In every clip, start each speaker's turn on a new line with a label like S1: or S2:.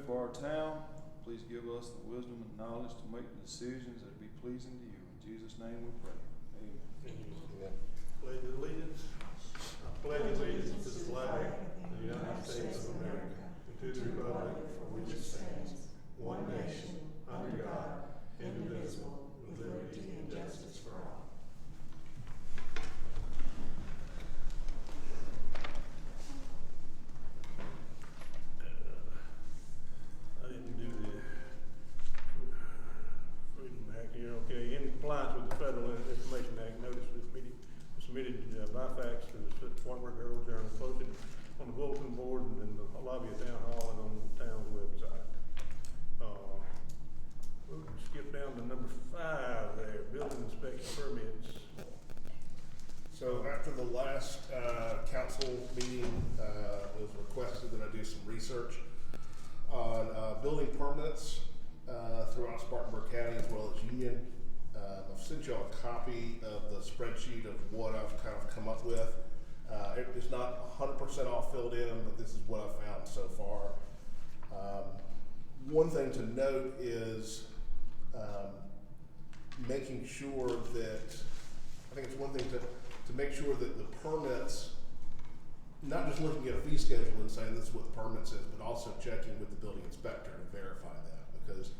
S1: for our town. Please give us the wisdom and knowledge to make the decisions that be pleasing to you. In Jesus' name we pray. Amen.
S2: Amen.
S3: Pledge allegiance. I pledge allegiance to the flag of the United States of America and to the republic for which it stands, one nation, under God, indivisible, with liberty and justice for all. I didn't do the Freedom Act here. Okay, in compliance with the Federal Information Act, notice was submitted by fax to the Spartanburg Herald Journal, posted on the bulletin board and in the lobby of Town Hall and on the town's website. We'll skip down to number 5 there, building inspection permits.
S2: So after the last council meeting, it was requested that I do some research on building permits throughout Spartanburg County as well as Union. I've sent y'all a copy of the spreadsheet of what I've kind of come up with. It's not 100% all filled in, but this is what I've found so far. One thing to note is making sure that, I think it's one thing to make sure that the permits, not just looking at a fee schedule and saying this is what the permit says, but also checking with the building inspector to verify that, because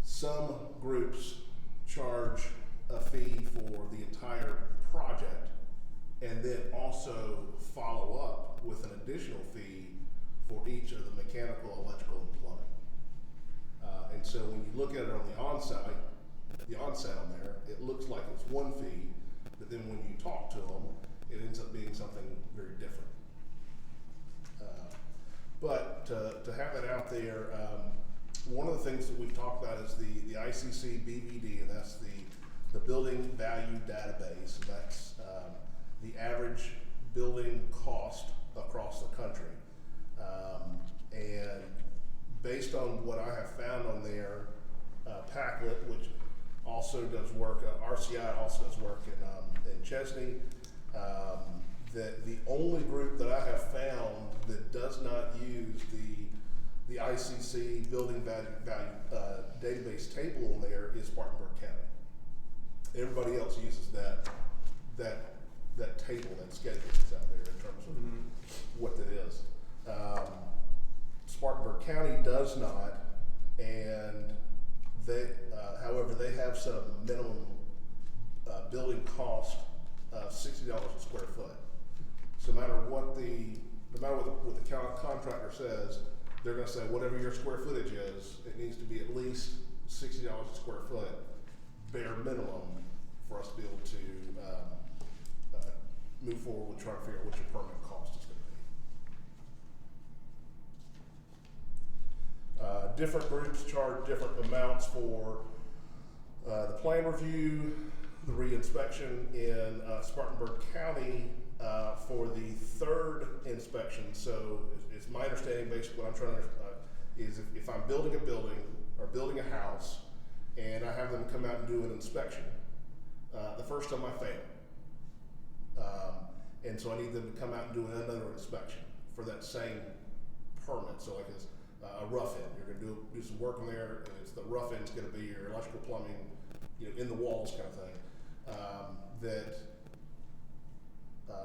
S2: some groups charge a fee for the entire project and then also follow up with an additional fee for each of the mechanical, electrical, and plumbing. And so when you look at it on the onset on there, it looks like it's one fee, but then when you talk to them, it ends up being something very different. But to have that out there, one of the things that we've talked about is the ICC BVD, and that's the Building Value Database, and that's the average building cost across the country. And based on what I have found on there, Packlet, which also does work, RCI also does work in Chesney, that the only group that I have found that does not use the ICC Building Value Database table on there is Spartanburg County. Everybody else uses that table, that schedule that's out there in terms of what that is. Spartanburg County does not, and they, however, they have set up a minimum building cost of $60 a square foot. So no matter what the contractor says, they're going to say whatever your square footage is, it needs to be at least $60 a square foot, bare minimum, for us to be able to move forward with trying to figure out what your permit cost is going to be. Different groups charge different amounts for the plan review, the re-inspection in Spartanburg County for the third inspection. So it's my understanding, basically what I'm trying to is if I'm building a building or building a house and I have them come out and do an inspection, the first time I fail. And so I need them to come out and do another inspection for that same permit. So like it's a rough end, you're gonna do some work in there, and it's the rough end's gonna be your electrical, plumbing, in the walls kind of thing.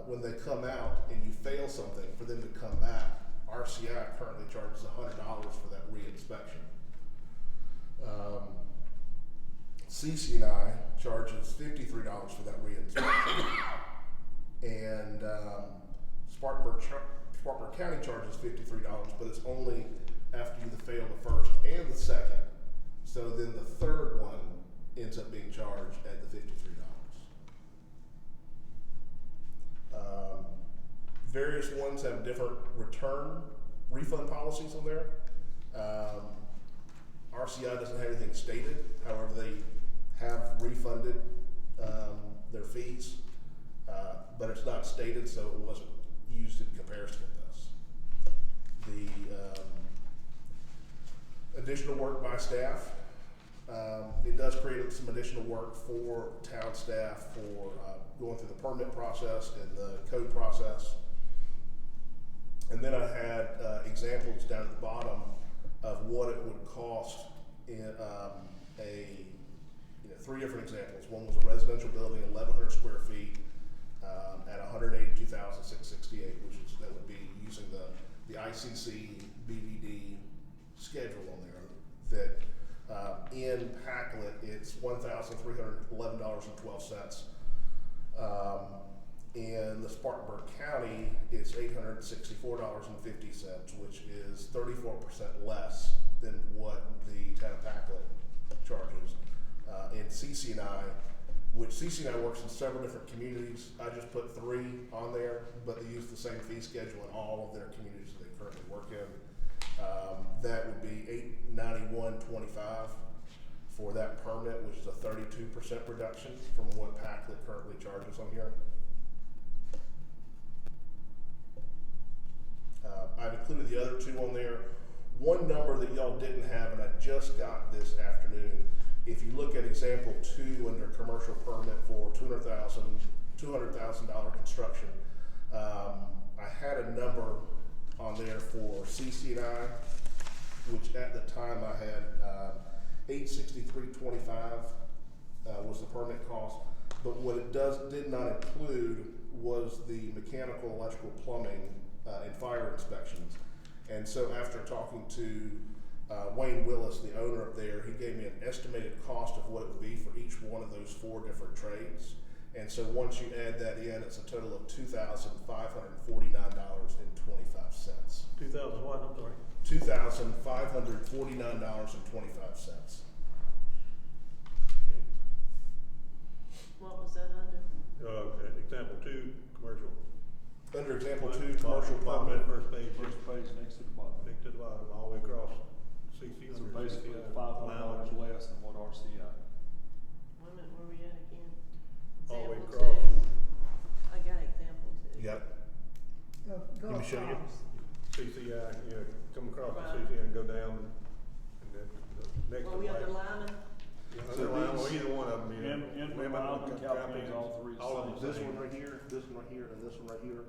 S2: When they come out and you fail something, for them to come back, RCI currently charges $100 for that re-inspection. CC&I charges $53 for that re-inspection. And Spartanburg County charges $53, but it's only after you fail the first and the second. So then the third one ends up being charged at the $53. Various ones have different refund policies on there. RCI doesn't have anything stated, however they have refunded their fees, but it's not stated, so it wasn't used in comparison with this. The additional work by staff, it does create some additional work for town staff for going through the permit process and the code process. And then I had examples down at the bottom of cost in, three different examples. One was a residential building, 1,100 square feet, at 182,668, that would be using the ICC BVD schedule on there. That in Packlet, it's $1,311.12. In the Spartanburg County, it's $864.50, which is 34% less than what the town of Packlet charges. In CC&I, which CC&I works in several different communities. I just put 3 on there, but they use the same fee schedule in all of their communities that they currently work in. That would be $891.25 for that permit, which is a 32% reduction from what Packlet currently charges on here. I've included the other 2 on there. One number that y'all didn't have, and I just got this afternoon, if you look at example 2 under commercial permit for $200,000 construction, I had a number on there for CC&I, which at the time I had $863.25 was the permit cost. But what it did not include was the mechanical, electrical, plumbing, and fire inspections. And so after talking to Wayne Willis, the owner up there, he gave me an estimated cost of what it would be for each one of those 4 different trades. And so once you add that in, it's a total of $2,549.25.
S3: 2,000 what, I'm sorry?
S2: $2,549.25.
S4: What was that under?
S3: Example 2, commercial.
S2: Under example 2, commercial
S3: Bottom
S2: permit.
S3: of the first page,
S1: First page next to the bottom.
S3: next to the bottom, all the way across. 60
S1: So
S3: under
S1: basically,
S3: 60,
S1: $500 less than what RCI.
S4: Wait a minute, where we at again?
S3: All the way
S4: Example
S3: across.
S4: 2. I got example 2.
S2: Yep.
S5: Go
S2: Let me show you.
S5: across.
S3: CCI, come across
S4: Right.
S3: the CCI and go down, and then the next
S4: Were
S3: one.
S4: we underlining?
S3: Underline, well, either one of them,
S1: Inland Calpins, all 3
S3: all of them.
S2: This one right here, this one right here, and this one right here.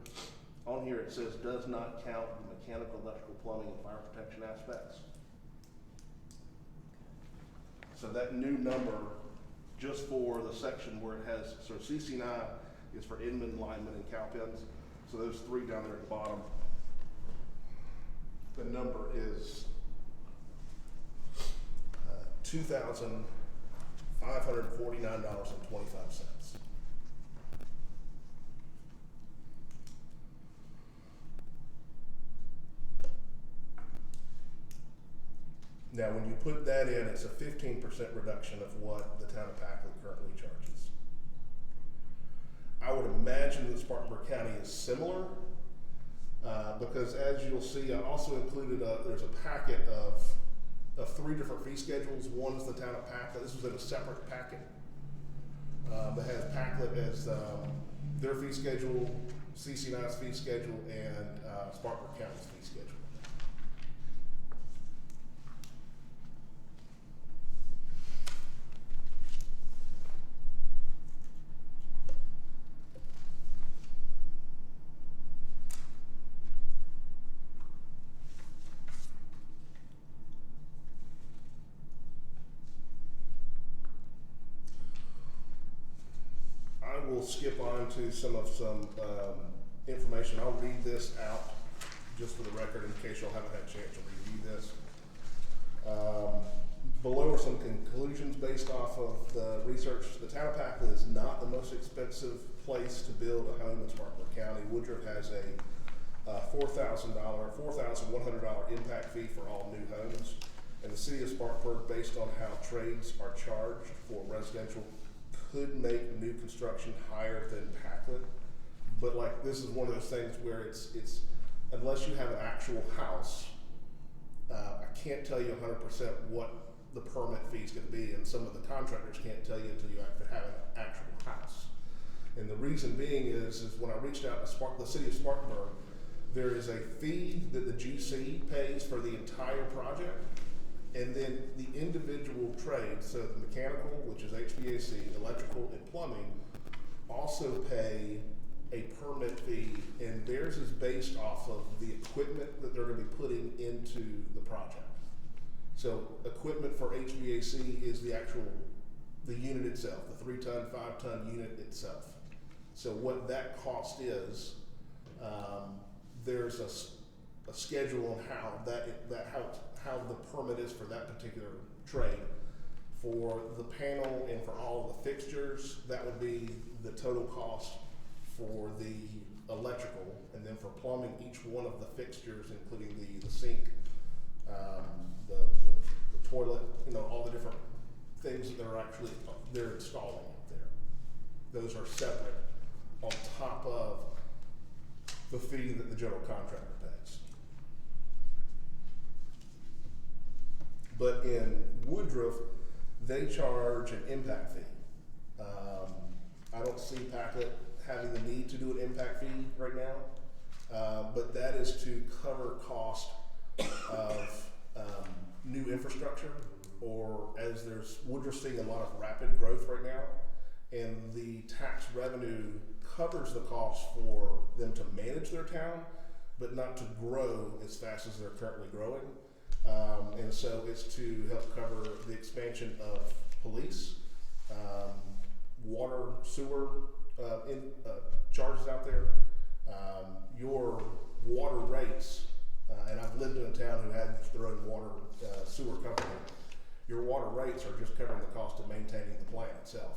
S2: On here it says does not count the mechanical, electrical, plumbing, and fire protection aspects. So that new number, just for the section where it has, so CC&I is for Inman, Lyman, and Calpins. So those 3 down there at the bottom. The number is $2,549.25. Now, when you put that in, it's a 15% reduction of what the town of Packlet currently charges. I would imagine that Spartanburg County is similar, because as you'll see, I also included there's a packet of 3 different fee schedules. One is the town of Packlet. This was in a separate packet that has Packlet as their fee schedule, CC&I's fee schedule, and Spartanburg County's fee schedule. We'll skip on to some information. I'll read this out just for the record in case y'all haven't had a chance to review this. Below are some conclusions based off of the research. The town of Packlet is not the most expensive place to build a home in Spartanburg County. Woodruff has a $4,100 impact fee for all new homes. And the city of Spartanburg, based on how trades are charged for residential, could make new construction higher than Packlet, but like this is one of those things where it's unless you have an actual house, I can't tell you 100% what the permit fee is going to be, and some of the contractors can't tell you until you have an actual house. And the reason being is when I reached out to the city of Spartanburg, there is a fee that the GC pays for the entire project. And then the individual trades, so the mechanical, which is HVAC, electrical, and plumbing, also pay a permit fee, and theirs is based off of the equipment that they're going to be putting into the project. So equipment for HVAC is the unit itself, the 3-ton, 5-ton unit itself. So what that cost is, there's a schedule on how the permit is for that particular trade. For the panel and for all the fixtures, that would be the total cost for the electrical, and then for plumbing, each one of the fixtures, including the sink, the toilet, all the different things that they're installing up there. Those are separate on top of the fee that the general contractor pays. But in Woodruff, they charge an impact fee. I don't see Packlet having the need to do an impact fee right now, but that is to cover cost of new infrastructure, or as Woodruff's seeing a lot of rapid growth right now, and the tax revenue covers the cost for them to manage their town, but not to grow as fast as they're currently growing. And so it's to help cover the expansion of police, water, sewer charges out there. Your water rates, and I've lived in a town who had their own water sewer company. Your water rates are just covering the cost of maintaining the plant itself.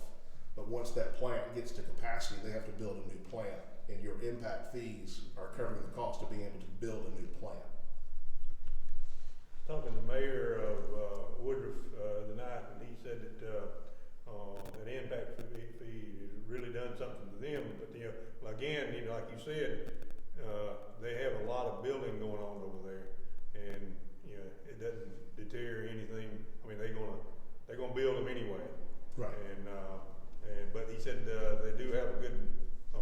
S2: But once that plant gets to capacity, they have to build a new plant, and your impact fees are covering the cost of being able to build a new plant.
S3: Talking to the mayor of Woodruff the night, and he said that that impact fee has really done something to them. But again, like you said, they have a lot of building going on over there, and it doesn't deter anything. I mean, they're gonna build them anyway.
S2: Right.
S3: But he said they do have a good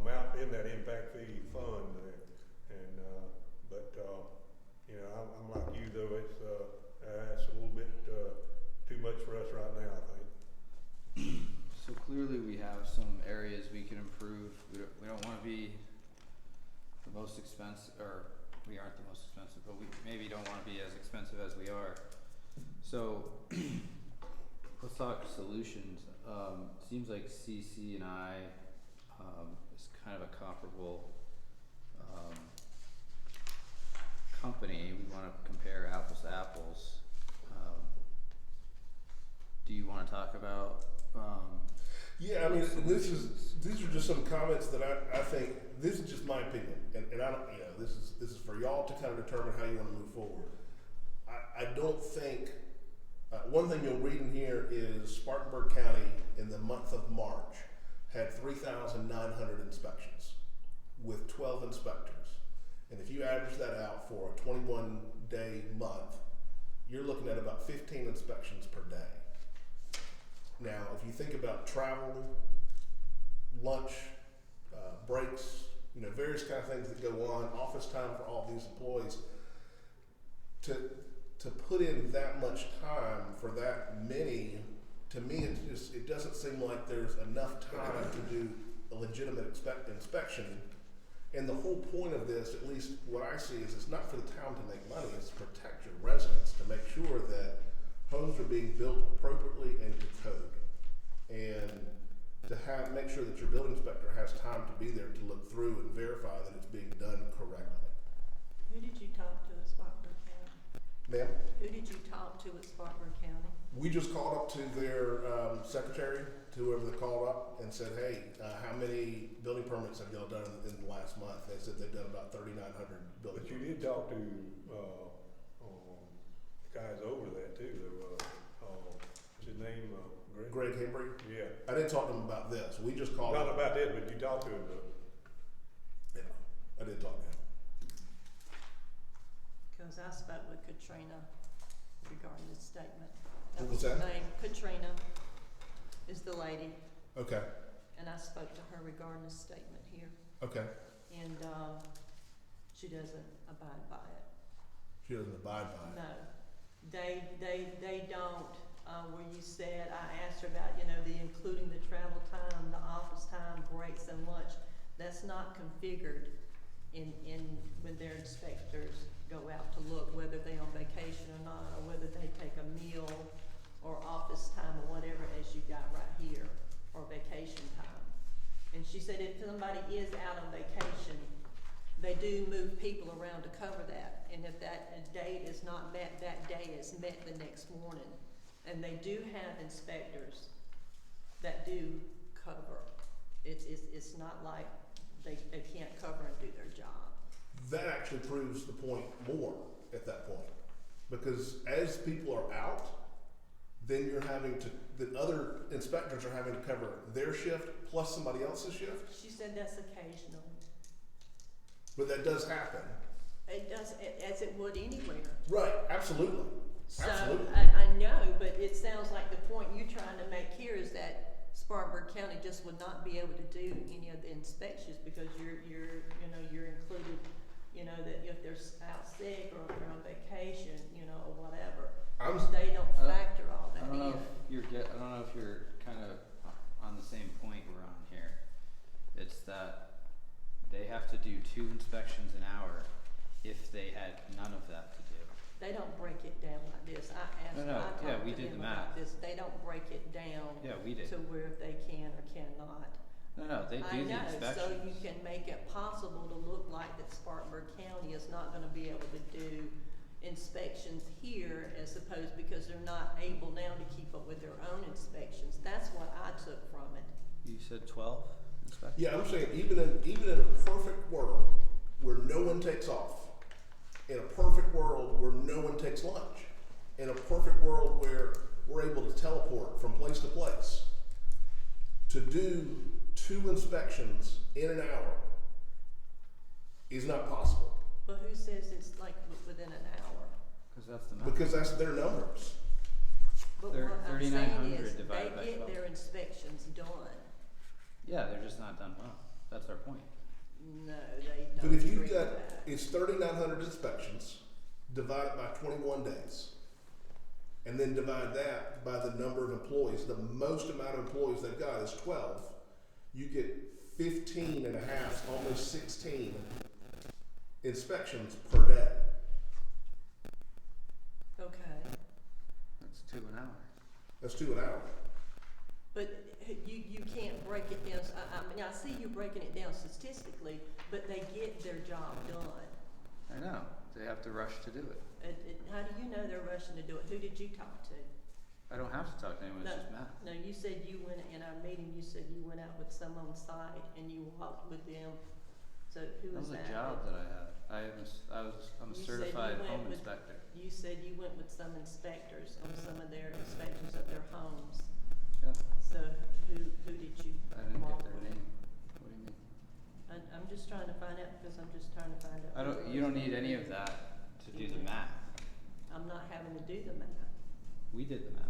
S3: amount in that impact fee fund there, and I'm like you though. It's a little bit too much for us right now, I think.
S6: So clearly we have some areas we can improve. We don't want to be the most expensive, or we aren't the most expensive, but we maybe don't want to be as expensive as we are. So let's talk solutions. Seems like CC and I is kind of a comparable company. We want to compare apples to apples. Do you want to talk about?
S2: Yeah, I mean, these are just some comments that I think, this is just my opinion, and I don't, this is for y'all to kind of determine how you want to move forward. I don't think, one thing you'll read in here is Spartanburg County in the month of March had 3,900 inspections with 12 inspectors. And if you average that out for a 21-day month, you're looking at about 15 inspections per day. Now, if you think about travel, lunch, breaks, various kind of things that go on, office time for all these employees, to put in that much time for that many, to me, it doesn't seem like there's enough time to do a legitimate inspection. And the whole point of this, at least what I see, is it's not for the town to make money, it's to protect your residents, to make sure that homes are being built appropriately and to code. And to make sure that your building inspector has time to be there to look through and verify that it's being done correctly.
S4: Who did you talk to at Spartanburg County?
S2: Ma'am?
S4: Who did you talk to at Spartanburg County?
S2: We just called up to their secretary, to whoever they called up, and said, hey, how many building permits have y'all done in the last month? They said they've done about 3,900 building
S3: But you
S2: permits.
S3: did talk to guys over that too. What's his name?
S2: Greg Hembry?
S3: Yeah.
S2: I didn't talk to him about this. We just called
S3: Not
S2: up.
S3: about that, but you talked to him though.
S2: Yeah, I did talk to him.
S4: Because I spoke with Katrina regarding this statement.
S2: What was
S4: her
S2: that?
S4: name. Katrina is the lady,
S2: Okay,
S4: and I spoke to her regarding this statement here,
S2: okay.
S4: and she doesn't abide by it.
S2: She doesn't abide by it.
S4: No, they don't. Where you said, I asked her about, the including the travel time, the office time, breaks and lunch. That's not configured in when their inspectors go out to look, whether they're on vacation or not, or whether they take a people around to cover that. And if that date is not met, that day is met the next morning. And they do have inspectors that do cover. It's not like they can't cover and do their job.
S2: That actually proves the point more at that point. Because as people are out, then you're having to, the other inspectors are having to cover their shift plus somebody else's shift.
S4: She said that's occasional.
S2: But that does happen.
S4: It does, as it would anywhere.
S2: Right, absolutely.
S4: So,
S2: Absolutely.
S4: I know, but it sounds like the point you're trying to make here is that Spartanburg County just would not be able to do any of the inspections because you're included, that if they're out sick or if they're on vacation, or whatever.
S2: I'm,
S4: They don't factor all
S6: I
S4: that
S6: don't know
S4: in.
S6: if I don't know if you're kind of on the same point we're on here. It's that they have to do 2 inspections an hour if they had none of that to do.
S4: They don't break it down like this. I asked,
S6: No,
S4: I
S6: yeah,
S4: talked
S6: we
S4: to
S6: did
S4: them
S6: the
S4: about
S6: math.
S4: this. They don't break it down
S6: Yeah, we did.
S4: to where if they can or cannot.
S6: No, they do the inspections.
S4: I know, so you can make it possible to look like that Spartanburg County is not gonna be able to do inspections here as opposed, because they're not able now to keep up with their own inspections. That's what I took from it.
S6: You said 12 inspections?
S2: yeah, I'm saying even in a perfect world where no one takes off, in a perfect world where no one takes lunch, in a perfect world where we're able to teleport from place to place, to do 2 inspections in an hour is not possible
S4: But who says it's like within an hour?
S6: Because that's the math.
S2: because that's their numbers.
S4: But
S6: They're
S4: what I'm saying
S6: 3,900
S4: is,
S6: divided by
S4: they get
S6: 12.
S4: their inspections done.
S6: Yeah, they're just not done well. That's our point.
S4: No, they
S2: But
S4: don't
S2: if you've
S4: agree
S2: got,
S4: with that.
S2: it's 3,900 inspections, divide it by 21 days, and then divide that by the number of employees. The most amount of employees they've got is 12. You get 15 and a half, almost 16 inspections per day.
S4: Okay,
S6: That's 2 an hour.
S2: That's 2 an hour.
S4: but you can't break it down, I mean, I see you breaking it down statistically, but they get their job done.
S6: I know. They have to rush to do it.
S4: How do you know they're rushing to do it? Who did you talk to?
S6: I don't have to talk to anyone. It's
S4: No,
S6: just math.
S4: no, you said you went, in our meeting, you said you went out with some on site and you walked with them. So who
S6: That
S4: was
S6: was
S4: that?
S6: a job that I had. I'm a
S4: You said you
S6: certified
S4: went
S6: home
S4: with-
S6: inspector.
S4: You said you went with some inspectors on some of their inspections of their homes.
S6: Yeah.
S4: So who did you
S6: I didn't
S4: walk
S6: get their
S4: with?
S6: name. What do you mean?
S4: I'm just trying to find out because I'm just trying to find out.
S6: You don't need any of that to do the math.
S4: I'm not having to do the math.
S6: We did the math.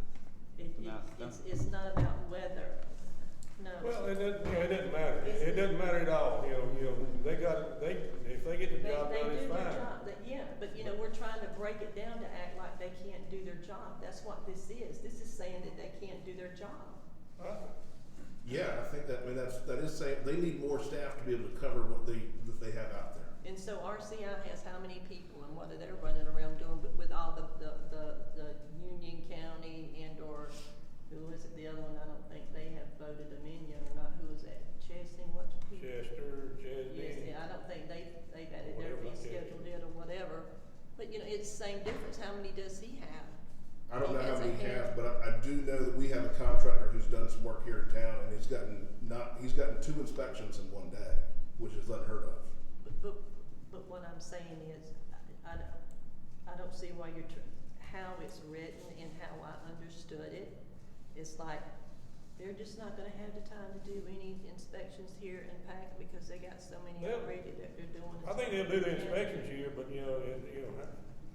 S6: The math's done.
S4: It's not about whether, no.
S3: Well, it doesn't matter. It doesn't matter at all, if they get the job
S4: They
S3: done,
S4: do
S3: it's
S4: their
S3: fine.
S4: job, yeah, but we're trying to break it down to act like they can't do their job. That's what this is. This is saying that they can't do their job.
S3: Right.
S2: Yeah, I think that is saying they need more staff to be able to cover what they have out there.
S4: And so RCI has how many people and what are they running around doing with all the Union County and or, who is it, the other one, I don't think they have voted them in yet or not, who is that, Chesney, what's the people?
S3: Chester,
S4: Yes,
S3: Chesney.
S4: yeah, I don't think they've added their
S3: Whatever,
S4: fee
S3: yeah.
S4: schedule yet or whatever, but it's the same difference, how many does he have?
S2: I don't know how
S4: He has
S2: many
S4: a
S2: he
S4: hand.
S2: has, but I do know that we have a contractor who's done some work here in town, and he's gotten 2 inspections in one day, which is unheard of.
S4: But what I'm saying is, I don't see why how it's written and how I understood it. It's like, they're just not gonna have the time to do any inspections here in Pack because they got so many
S3: Well,
S4: already that they're doing.
S3: I think they'll do the inspections here, but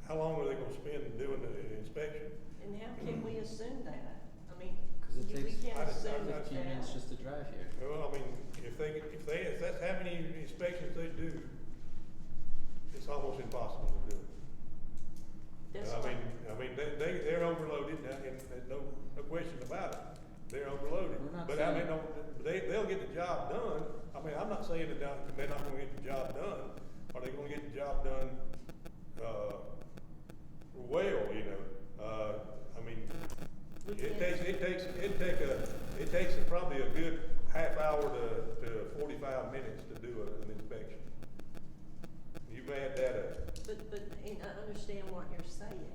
S3: how long are they gonna spend doing the inspection?
S4: And how can we assume that? I mean,
S6: Because it
S4: we
S6: takes
S4: can't assume
S6: 15 minutes
S4: that.
S6: just to drive here.
S3: Well, I mean, if that's how many inspections they do, it's almost impossible to do it.
S4: That's
S3: I
S4: what-
S3: mean, they're overloaded, and there's no question about it. They're overloaded.
S6: We're not
S3: But
S6: saying-
S3: they'll get the job done. I mean, I'm not saying that they're not gonna get the job done. Are they gonna get the job done, well, I mean,
S4: we
S3: it
S4: can't-
S3: takes probably a good half hour to 45 minutes to do an inspection. You add that up.
S4: But, and I understand what you're saying,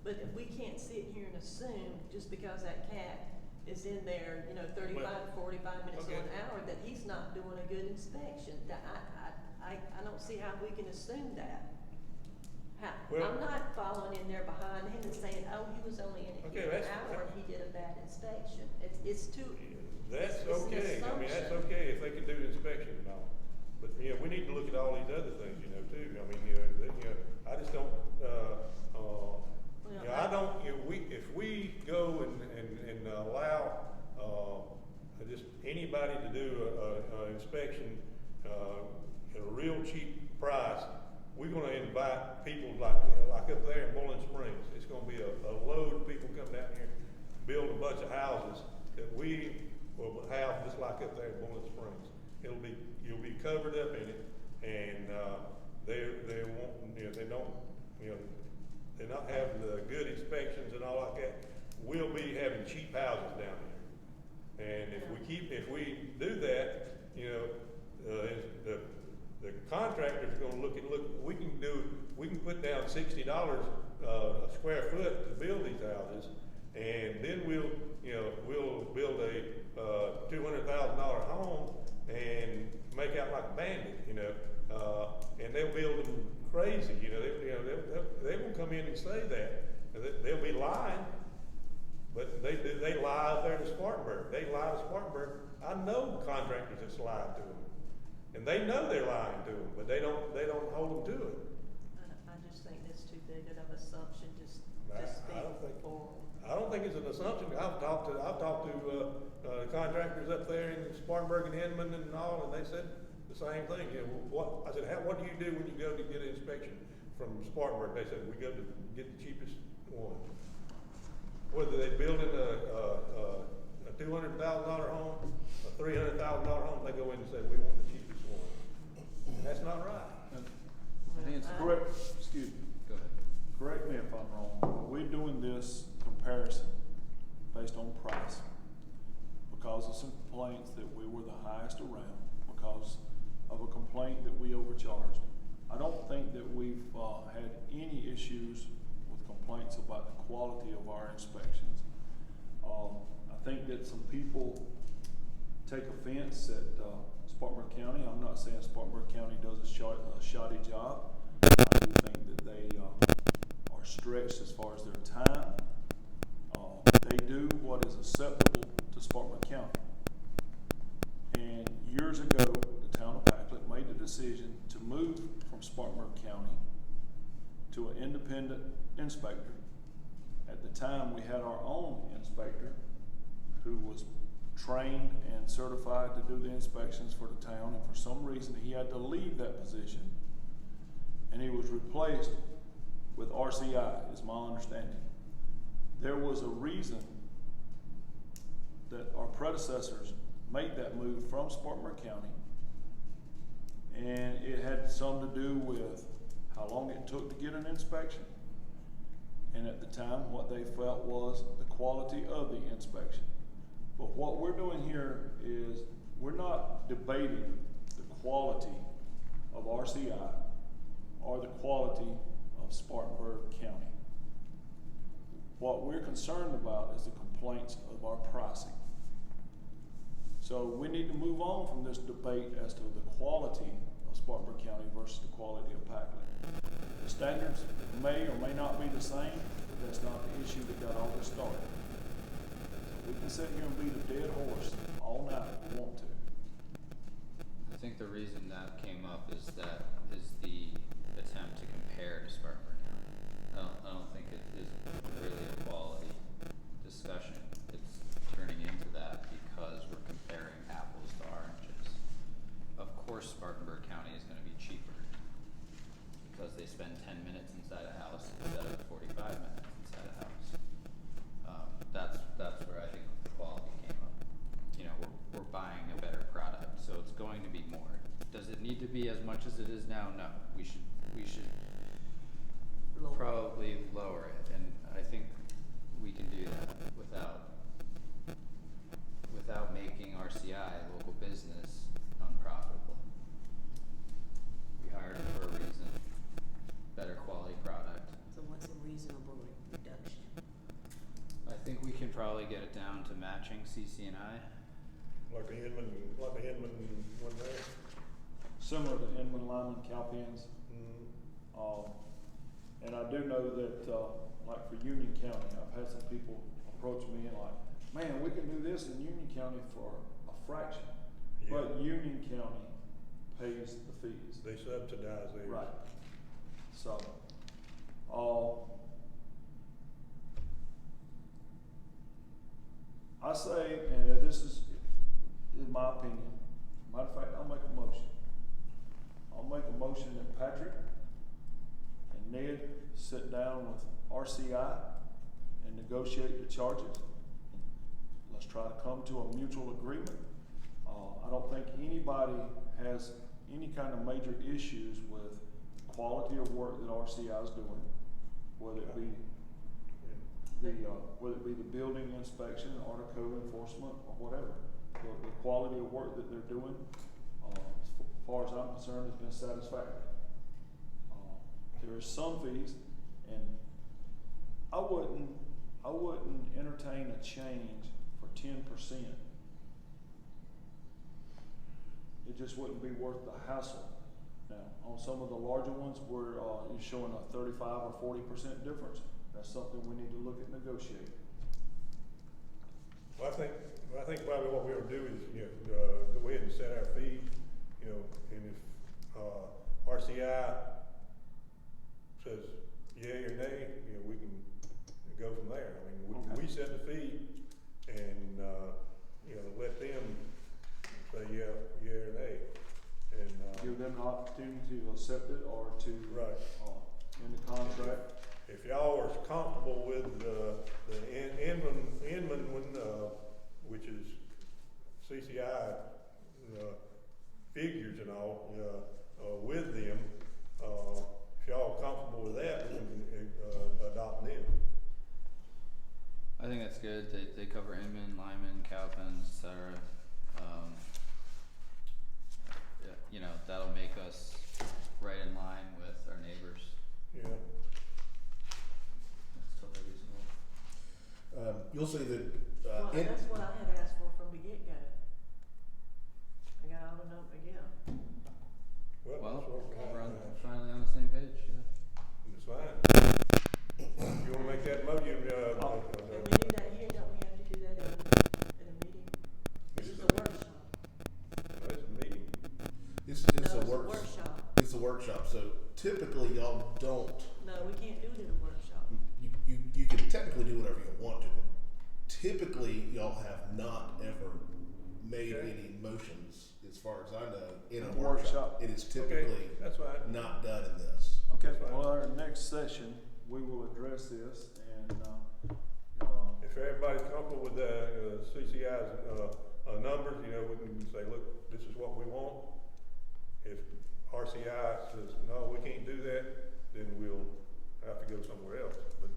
S4: but if we can't sit here and assume, just because that cat is in there, you know, 35 to 45 minutes to
S3: okay.
S4: an hour, that he's not doing a good inspection. That I don't see how we can assume that.
S3: Well-
S4: I'm not following in there behind him and saying, oh, he was only in
S3: Okay,
S4: here an
S3: that's-
S4: hour and he did a bad inspection. It's too,
S3: That's
S4: It's an
S3: okay, I mean, that's
S4: assumption.
S3: okay if they can do the inspection and all. But, you know, we need to look at all these other things, you know, too. I mean, you know, I just don't, you know, I don't, you know, if we go and allow, just anybody to do a inspection, at a real cheap price, we're gonna invite people like, you know, like up there in Bowling Springs. It's gonna be a load of people come down here, build a bunch of houses that we will have just like up there in Bowling Springs. You'll be covered up in it, and, they won't, you know, they don't, you know, they're not having the good inspections and all like that. We'll be having cheap houses down there. And if we do that, you know, the contractor's gonna look, we can put down $60 a square foot to build these houses, and then we'll build a $200,000 home and make out like a bandit, you know, and they'll build them crazy, you know, they won't come in and say that. They'll be lying, but they lie out there to Spartanburg. They lie to Spartanburg. I know contractors that's lied to them, and they know they're lying to them, but they don't hold them to it.
S4: I just think that's too big of an assumption, just
S3: I
S4: speak
S3: don't think-
S4: for.
S3: I don't think it's an assumption. I've talked to contractors up there in Spartanburg and Inman and all, and they said the same thing. You know, I said, what do you do when you go to get an inspection from Spartanburg? They said, we go to get the cheapest one. Whether they building a $200,000 home, a $300,000 home, they go in and say, we want the cheapest one. And that's not right.
S6: I think it's
S1: Correct, excuse me,
S6: Go ahead.
S1: correct me if I'm wrong. We're doing this comparison based on price because of some complaints that we were the highest around, because of a complaint that we overcharged. I don't think that we've had any issues with complaints about the quality of our inspections. I think that some people take offense at Spartanburg County. I'm not saying Spartanburg County does a shoddy job. I do think that they are stretched as far as their time. They do what is acceptable to Spartanburg County. And years ago, the town of Packlet made the decision to move from Spartanburg County to an independent inspector. At the time, we had our own inspector who was trained and certified to do the inspections for the town, and for some reason, he had to leave that position. And he was replaced with RCI, is my understanding. There was a reason that our predecessors made that move from Spartanburg County, and it had something to do with how long it took to get an inspection, and at the time, what they felt was the quality of the inspection. But what we're doing here is, we're not debating the quality of RCI or the quality of Spartanburg County. What we're concerned about is the complaints of our pricing. So we need to move on from this debate as to the quality of Spartanburg County versus the quality of Packlet. The standards may or may not be the same, but that's not the issue that got all this started. We can sit here and beat a dead horse all night if we want to.
S6: I think the reason that came up is the attempt to compare to Spartanburg County. I don't think it is really a quality discussion. It's turning into that because we're comparing apples to oranges. Of course, Spartanburg County is going to be cheaper because they spend 10 minutes inside a house instead of 45 minutes inside a house. That's where I think the quality came up. You know, we're buying a better product, so it's going to be more. Does it need to be as much as it is now? No. We should
S4: Lower.
S6: probably lower it, and I think we can do that without making RCI, local business, unprofitable. We hired them for a reason. think we can probably get it down to matching CCNI.
S3: Like the Inman one there.
S1: Similar to Inman, Lyman, Calpens.
S3: Mm-hmm.
S1: And I do know that, like for Union County, I've had some people approach me and like, man, we can do this in Union County for a fraction.
S3: Yeah.
S1: But Union County pays the fees.
S3: They subsidize theirs.
S1: Right. So, I say, and this is my opinion, matter of fact, I'll make a motion. I'll make a motion that Patrick and Ned sit down with RCI and negotiate the charges. Let's try to come to a mutual agreement. I don't think anybody has any kind of major issues with quality of work that RCI is doing, whether it be whether it be the building inspection or the code enforcement or whatever. The quality of work that they're doing, as far as I'm concerned, has been satisfactory. There is some fees, and I wouldn't entertain a change for 10%. It just wouldn't be worth the hassle. Now, on some of the larger ones where you're showing a 35 or 40% difference, that's something we need to look at negotiating.
S3: Well, I think probably what we ought to do is, go ahead and set our fees, and if, RCI says yay or nay, we can go from there. I mean, we set the fee and, let them say yeah or nay. And,
S1: Give them the opportunity to accept it or to,
S3: right.
S1: In the contract.
S3: If y'all are comfortable with the Inman one, which is CCI figures and all, with them, if y'all are comfortable with that, we can adopt them.
S6: I think that's good. They cover Inman, Lyman, Calpens, et cetera. That'll make us right in line with our neighbors.
S3: Yeah.
S6: That's totally reasonable.
S2: You'll see that,
S4: Well, that's what I had asked for from the get-go. I got all the number, yeah.
S6: Well,
S3: that's what
S6: we're finally on the same page, yeah.
S3: It's fine. You wanna make that motion,
S4: And we do that here, don't we have to do that in a meeting? This is a workshop.
S3: it's a meeting.
S2: it's
S4: No,
S2: a
S4: it's a
S2: work,
S4: workshop.
S2: it's a workshop, so typically y'all don't,
S4: No, we can't do it in a workshop.
S2: you can technically do whatever you want to, but typically y'all have not ever made
S3: Okay.
S2: any motions, as far as I know, in a
S1: Workshop.
S2: workshop. It is
S3: Okay,
S2: typically
S3: that's fine.
S2: not done in this.
S1: Okay,
S3: That's fine.
S1: well, our next session, we will address this and,
S3: If everybody's comfortable with the CCI's numbers, we can say, look, this is what we want. If RCI says, no, we can't do that, then we'll have to go somewhere else. But,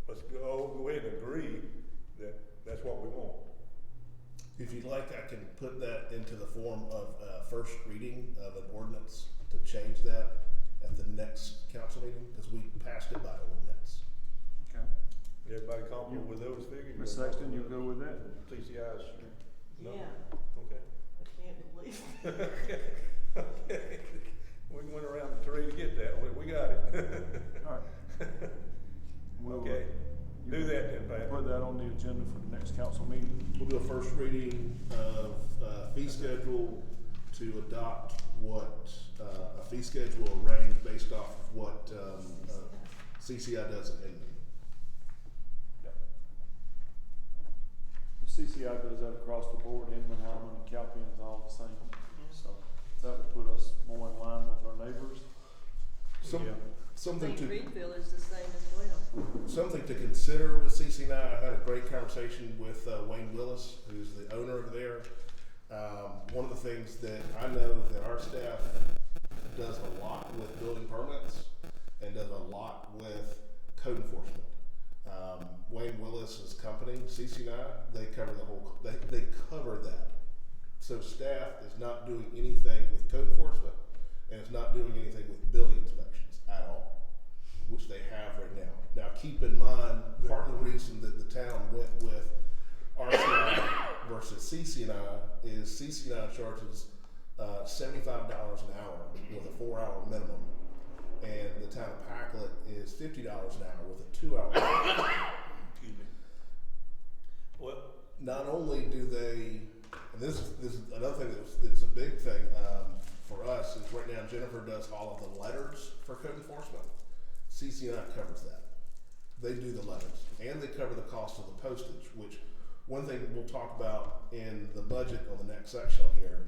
S3: let's go ahead and agree that that's what we want.
S2: If you'd like, I can put that into the form of first reading of an ordinance to change that at the next council meeting, because we passed it by ordinance.
S1: okay.
S3: Everybody comfortable with those figures?
S1: Ms. Sexton, you go with that?
S3: CCI's number?
S4: Yeah,
S3: Okay.
S4: I can't believe.
S3: Okay. We went around the tree to get that, we got it.
S1: All right. We'll,
S3: Okay,
S1: you
S3: do
S1: can
S3: that then, Pat.
S1: Put that on the agenda for the next council meeting.
S2: We'll do a first reading of fee schedule to adopt what, a fee schedule arranged based off of what CCI does in Inman.
S1: The CCI does that across the board, Inman, Lyman, and Calpens is all the same. So that would put us more in line with our neighbors.
S3: Yeah.
S2: Something
S4: St.
S2: to
S4: Greenfield is the same as well.
S2: something to consider with CCI. I had a great conversation with Wayne Willis, who's the owner over there. One of the things that I know that our staff does a lot with building permits and does a lot with code enforcement. Wayne Willis's company, CCI, they cover the whole, they cover that. So staff is not doing anything with code enforcement and it's not doing anything with building inspections at all. which they have right now. Now, keep in mind, part of the reason that the town went with RCI versus CCNI is CCNI charges $75 an hour with a 4-hour minimum, and the town of Packlet is $50 an hour with a 2-hour minimum.
S3: Excuse me. Well,
S2: Not only do they, and this is another thing that's a big thing for us, is right now Jennifer does all of the letters for code enforcement. CCNI covers that. They do the letters, and they cover the cost of the postage, which one thing we'll talk about in the budget on the next section here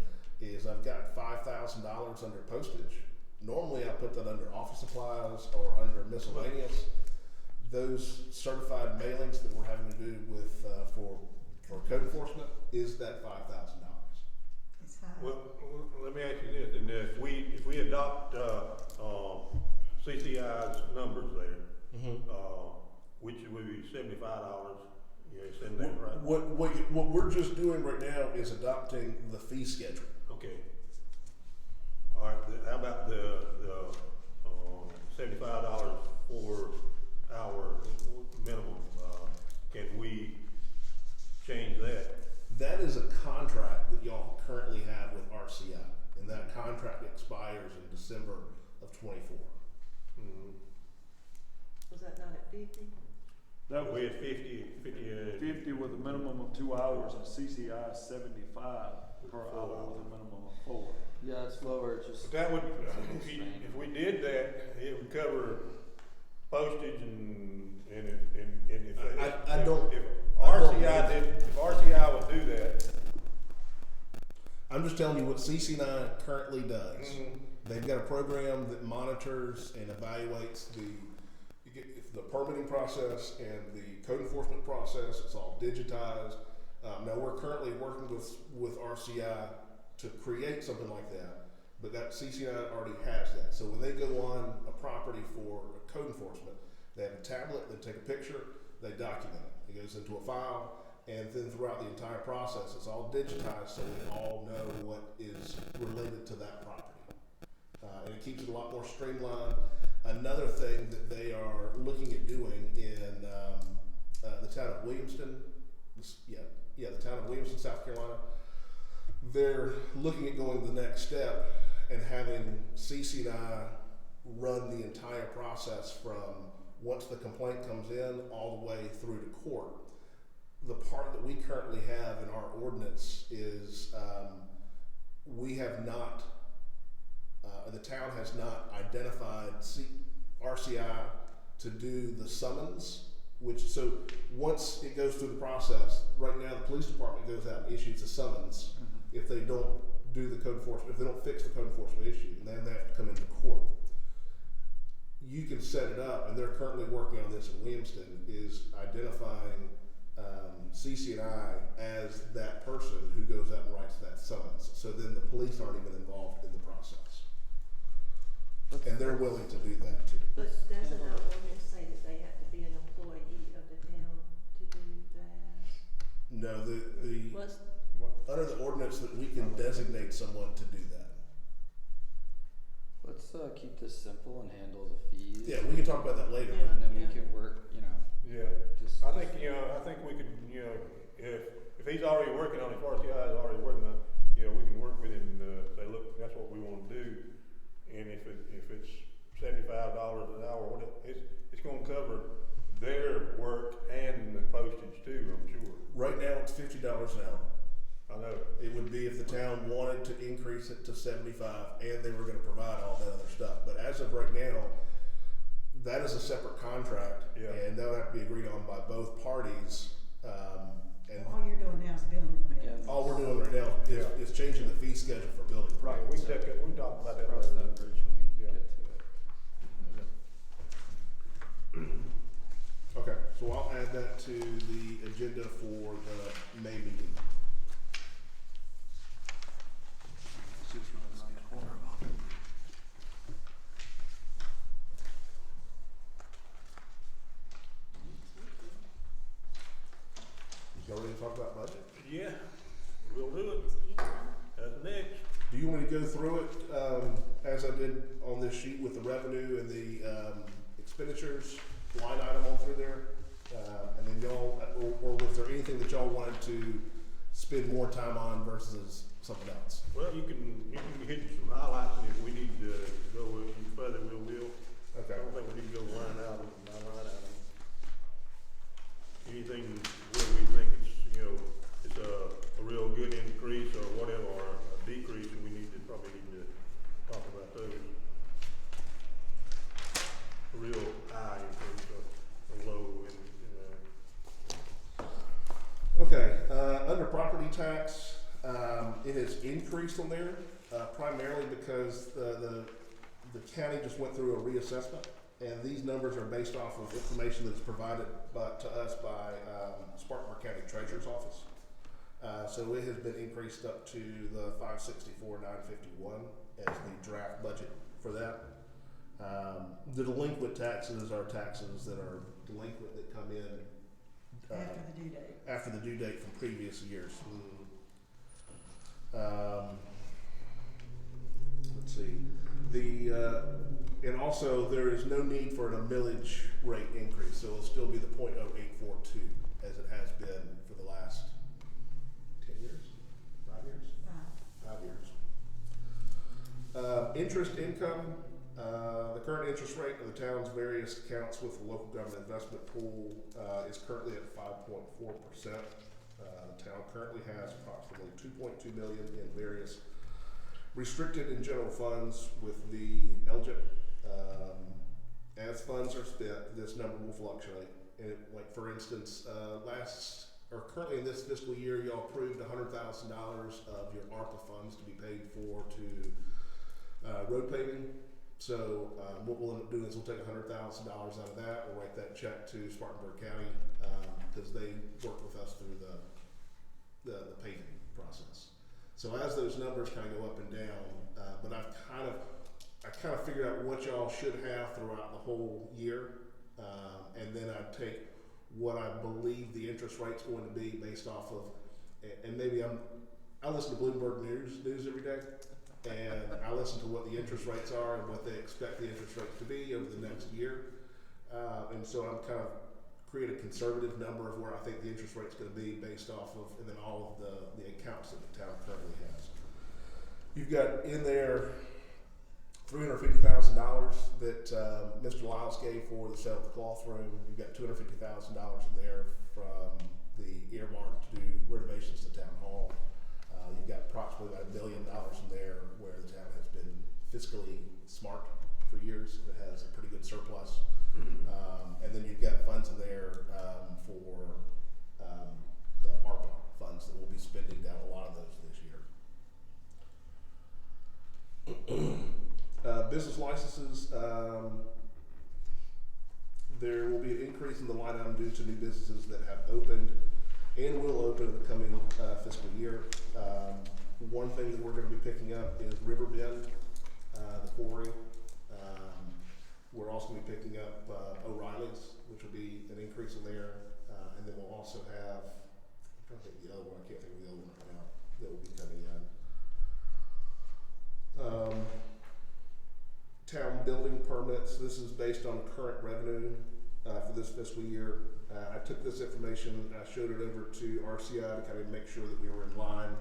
S2: is I've got $5,000 under postage. Normally I put that under office supplies or under miscellaneous. Those certified mailings that we're having to do with for code enforcement is that $5,000.
S5: It's high.
S3: well, let me ask you this, and if we adopt, CCI's numbers there, which would be $75, you know, send that right?
S2: What we're just doing right now is adopting the fee schedule.
S3: Okay. All right, how about the $75 for our minimum, can we change that?
S2: That is a contract that y'all currently have with RCI, and that contract expires in December of '24.
S3: Mm-hmm.
S4: Was that not at 50?
S1: That was
S3: We had 50,
S1: 50 with a minimum of 2 hours, and CCI is 75 per hour with a minimum of 4.
S6: Yeah, it's lower, just.
S3: But that would, if we did that, it would cover postage and if
S2: I don't-
S3: if
S2: I don't
S3: RCI
S2: know.
S3: did, if RCI would do that.
S2: I'm just telling you what CC9 currently does.
S3: Mhm.
S2: They've got a program that monitors and evaluates the permitting process and the code enforcement process. It's all digitized. Now we're currently working with RCI to create something like that, but that CCI already has that. So when they go on a property for code enforcement, they have a tablet, they take a picture, they document it. It goes into a file, and then throughout the entire process, it's all digitized so we all know what is related to that property. And it keeps it a lot more streamlined. Another thing that they are looking at doing in the town of Williamston, the town of Williamston, South Carolina, they're looking at going the next step and having CC&I run the entire process from once the complaint comes in all the way through to court. The part that we currently have in our ordinance is we have not, the town has not identified RCI to do the summons, so once it goes through the process, right now the police department goes out and issues a summons if they don't do the code enforcement, if they don't fix the code enforcement issue, and then they have to come into court. You can set it up, and they're currently working on this in Williamston, is identifying CC&I as that person who goes out and writes that summons. So then the police aren't even involved in the process. And they're willing to do that too.
S4: But doesn't our ordinance say that they have to be an employee of the town to do that?
S2: No,
S4: What's,
S2: under the ordinance that we can designate someone to do that.
S6: Let's keep this simple and handle the fees.
S2: Yeah, we can talk about that later.
S4: Yeah.
S6: And then we can work,
S3: Yeah,
S6: just.
S3: I think we could, if he's already working on it, if RCI is already working on it, we can work with him and say, look, that's what we wanna do. And if it's $75 an hour, it's gonna cover their work and the postage too, I'm sure.
S2: Right now, it's $50 an hour.
S3: I know.
S2: It would be if the town wanted to increase it to 75 and they were gonna provide all that other stuff. But as of right now, that is a separate contract,
S3: Yeah.
S2: and that would have to be agreed on by both parties. And
S5: All you're doing now is building permits.
S6: Yeah.
S2: all we're doing right now is changing the fee schedule for building
S3: Right,
S2: permits.
S3: we can talk about that
S6: Cross
S3: later.
S6: that bridge when we
S3: Yeah.
S6: get to it.
S2: Okay, so I'll add that to the agenda for the May meeting.
S1: It's just running around the corner.
S2: Y'all ready to talk about budget?
S3: Yeah, we'll do it. That's next.
S2: Do you want me to go through it, as I did on this sheet with the revenue and the, expenditures line item on through there. And then y'all, or was there anything that y'all wanted to spend more time on versus something else?
S3: Well, you can hit some highlights, and if we need to go any further, we will.
S2: Okay.
S3: I don't think we need to go line item by line item. Anything where we think it's, you know, it's a real good increase or whatever, or a decrease, we probably need to talk about those. A real high increase or a low,
S2: Okay, under property tax, it has increased on there, primarily because the county just went through a reassessment, and these numbers are based off of information that's provided to us by Spartanburg County Treasurer's Office. So it has been increased up to the 564,951 as the draft budget for that. The delinquent taxes are taxes that are delinquent that come in
S5: After the due date.
S2: after the due date from previous years. Let's see. And also there is no need for a millage rate increase, so it'll still be the .0842 as it has been for the last 10 years, 5 years, 5 years. Interest income. The current interest rate of the town's various accounts with the local government investment pool is currently at 5.4%. The town currently has approximately $2.2 million in various restricted and general funds with the LGIP. As funds are spent, this number will fluctuate. And like for instance, currently in this fiscal year, y'all approved $100,000 of your ARPA funds to be paid for to road paving. So what we'll end up doing is we'll take $100,000 out of that. We'll write that check to Spartanburg County because they work with us through the paving process. So as those numbers kind of go up and down, but I kind of figured out what y'all should have throughout the whole year, and then I'd take what I believe the interest rate's going to be based off of, and maybe I listen to Bloomberg News every day. And I listen to what the interest rates are and what they expect the interest rates to be over the next year. And so I'm kind of create a conservative number of where I think the interest rate's going to be based off of, and then all of the accounts that the town currently has. You've got in there $350,000 that Mr. Lyles gave for the sale of the cloth room. You've got $250,000 in there from the earmark to do renovations to town hall. You've got approximately about $1 billion in there where the town has been fiscally smart for years. It has a pretty good surplus. And then you've got funds in there for the ARPA funds that we'll be spending down a lot of those this year. Business licenses, there will be an increase in the line item due to new businesses that have opened and will open in the coming fiscal year. One thing that we're going to be picking up is Riverbend, the quarry. We're also going to be picking up O'Reilly's, which will be an increase in there. And then we'll also have, I'm trying to think of the other one, I can't think of the other one right now, that will be coming in. Town building permits, this is based on current revenue for this fiscal year. I took this information, I showed it over to RCI to kind of make sure that we were in line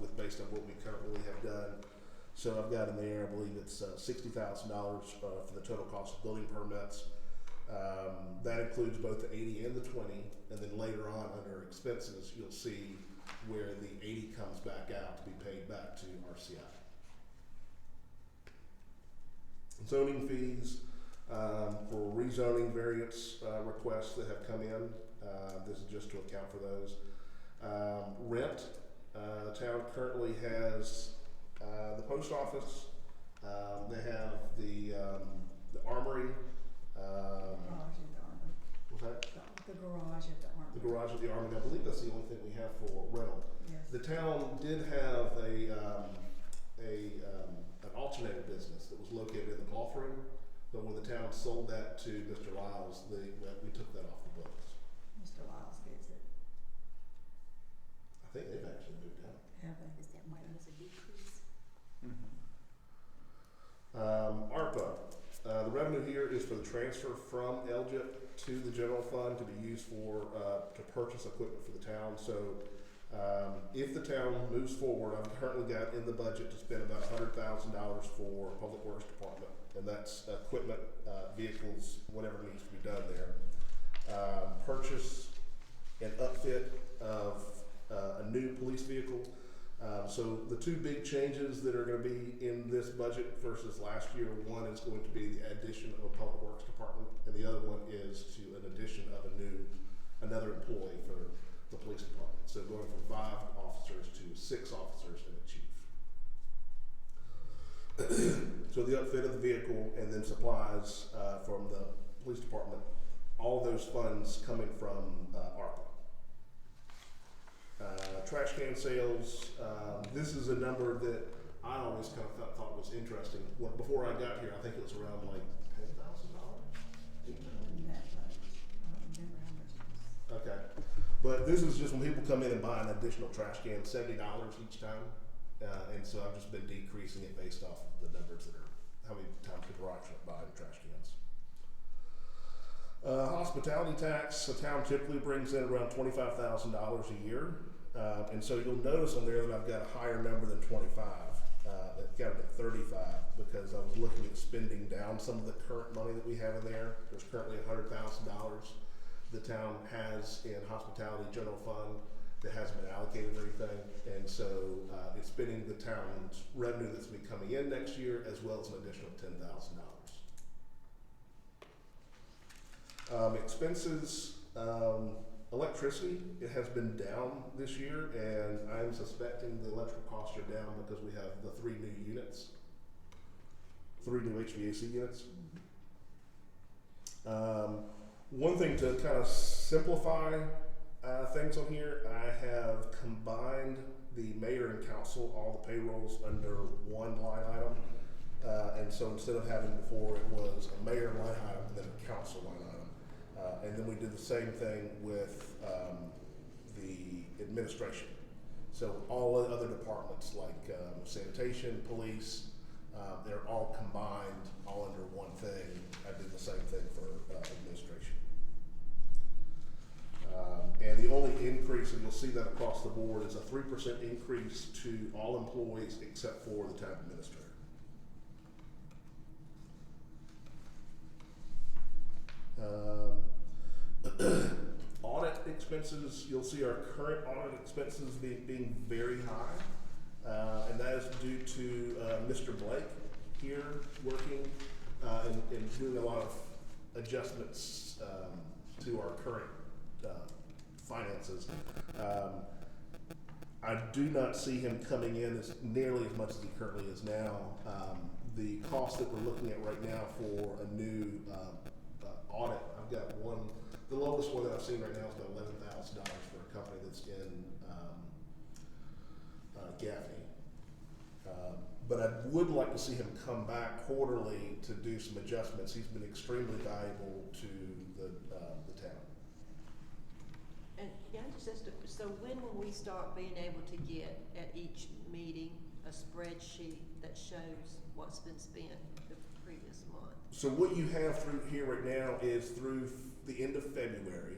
S2: with based on what we currently have done. So I've got in there, I believe it's $60,000 for the total cost of building permits. That includes both the 80 and the 20, and then later on under expenses, you'll see where the 80 comes back out to be paid back to RCI. Zoning fees for rezoning variance requests that have come in. This is just to account for those. Rent. The town currently has the post office. They have the Armory.
S5: Garage at the Armory.
S2: What's that?
S5: The garage at the Armory.
S2: The garage at the Armory. I believe that's the only thing we have for rental.
S5: Yes.
S2: The town did have an alternator business that was located in the golf room, but when the town sold that to Mr. Lyles, we took that off the books.
S5: Mr. Lyles gets it.
S2: I think they've actually moved out.
S5: Have they?
S4: Is that minus a decrease?
S2: ARPA, the revenue here is for the transfer from LGIP to the general fund to be used for, to purchase equipment for the town. So, if the town moves forward, I've currently got in the budget to spend about $100,000 for Public Works Department, and that's equipment, vehicles, whatever needs to be done there. Purchase and upfit of a new police vehicle. So the two big changes that are going to be in this budget versus last year, one is going to be the addition of a Public Works Department, and the other one is to an addition of another employee for the police department. So going from 5 officers to 6 officers and a chief. So the upfit of the vehicle and then supplies from the police department, all those funds coming from ARPA. Trash can sales, this is a number that I always kind of thought was interesting. Before I got here, I think it was around like $10,000.
S5: Wasn't that much. I don't remember how much it was.
S2: Okay, but this is just when people come in and buy an additional trash can, $70 each time. And so I've just been decreasing it based off of the numbers that are, how many times people are actually buying trash cans. Hospitality tax, the town typically brings in around $25,000 a year. And so you'll notice on there that I've got a higher number than 25. I've got it at 35 because I was looking at spending down some of the current money that we have in there. There's currently $100,000 the town has in hospitality general fund that hasn't been allocated or anything. And so it's spending the town's revenue that's been coming in next year as well as an additional $10,000. Expenses, electricity, it has been down this year, and I'm suspecting the electrical costs are down because we have the 3 new units, 3 new HVAC units. One thing to kind of simplify things on here, I have combined the mayor and council, all the payrolls under one line item. And so instead of having before, it was a mayor line item and then a council line item. And then we did the same thing with the administration. So all the other departments like sanitation, police, they're all combined, all under one thing. I did the same thing for administration. And the only increase, and you'll see that across the board, is a 3% increase to all employees except for the town administrator. Audit expenses, you'll see our current audit expenses being very high, and that is due to Mr. Blake here working and doing a lot of adjustments to our current finances. I do not see him coming in as nearly as much as he currently is now. The cost that we're looking at right now for a new audit, I've got one, the lowest one that I've seen right now is about $11,000 for a company that's in Gaffney. But I would like to see him come back quarterly to do some adjustments. He's been extremely valuable to the town.
S4: And can I just ask, so when will we start being able to get at each meeting a spreadsheet that shows what's been spent the previous month?
S2: So what you have through here right now is through the end of February.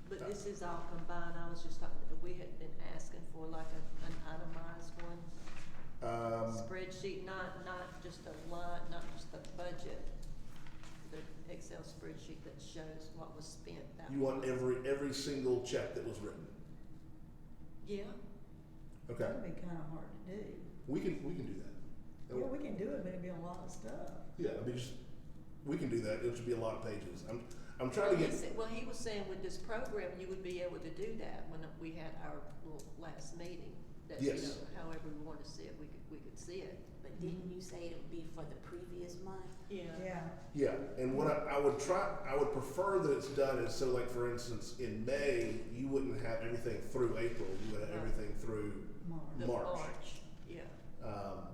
S4: But this is all combined, I was just talking, we had been asking for like an itemized one. Spreadsheet, not just a line, not just a budget, the Excel spreadsheet that shows what was spent that
S2: You want
S4: month.
S2: every single check that was written.
S4: Yeah,
S2: Okay.
S5: That'd be kinda hard to do.
S2: We can do that.
S5: Yeah, we can do it, but it'd be a lot of stuff.
S2: Yeah, I mean, we can do that. It should be a lot of pages. I'm trying to get.
S4: Well, he was saying with this program, you would be able to do that when we had our little last meeting. That,
S2: Yes.
S4: you know, however we wanted to see it, we could see it.
S7: But didn't you say it would be for the previous month?
S4: Yeah.
S5: Yeah,
S2: Yeah, and what I would prefer that it's done is so, like for instance, in May you wouldn't have everything through April. You would have everything through
S5: March.
S4: The
S2: March.
S4: Yeah.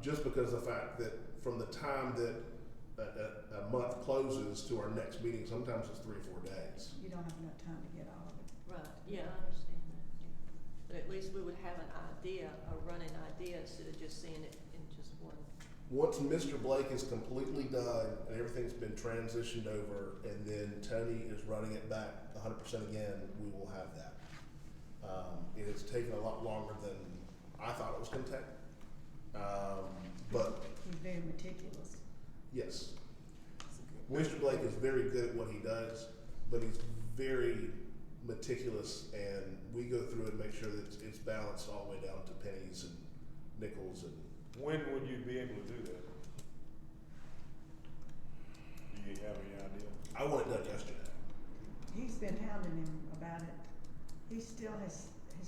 S2: Just because of the fact that from the time that a month closes to our next meeting, sometimes it's 3 or 4 days.
S5: You don't have enough time to get all of it.
S4: Right, yeah, I understand that, yeah. But at least we would have an idea, a running idea, instead of just seeing it in just one
S2: Once Mr. Blake is completely done and everything's been transitioned over, and then Tony is running it back 100% again, we will have that. It has taken a lot longer than I thought it was going to take. But
S5: He's very meticulous.
S2: yes, Mr. Blake is very good at what he does, but he's very meticulous, and we go through and make sure that it's balanced all the way down to pennies and nickels. And
S3: When would you be able to do that? Do you have any idea?
S2: I want it done yesterday.
S5: He's been hounding him about it. He still has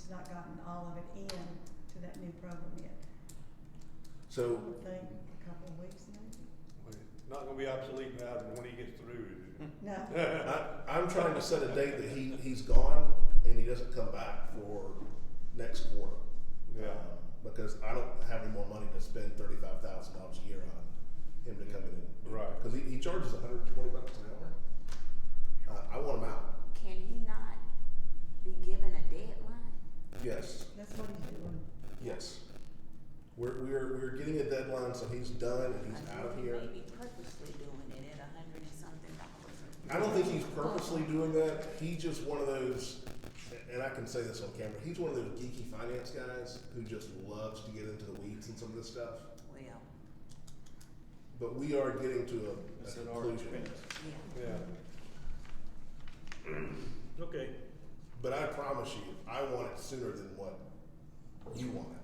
S5: not gotten all of it in to that new program yet. I
S2: So
S5: would think a couple of weeks maybe.
S3: Well, it's not gonna be obsolete now when he gets through, is it?
S5: No,
S2: I'm trying to set a date that he's gone and he doesn't come back for next quarter.
S3: Yeah.
S2: Because I don't have any more money to spend $35,000 a year on him to come in and do it.
S3: Right.
S2: Because he charges $120 an hour. I want him out.
S7: Can he not be given a deadline?
S2: Yes.
S5: that's what he's doing.
S2: Yes. We're getting a deadline, so he's done and he's out of here.
S7: He may be purposely doing it at $100 and something.
S2: I don't think he's purposely doing that. He's just one of those, and I can say this on camera, he's one of those geeky finance guys who just loves to get into the weeds and some of this stuff.
S7: Well,
S2: But we are getting to a
S1: It's at our
S2: conclusion.
S1: expense.
S7: yeah.
S3: Yeah. Okay.
S2: But I promise you, I want it sooner than what you want it.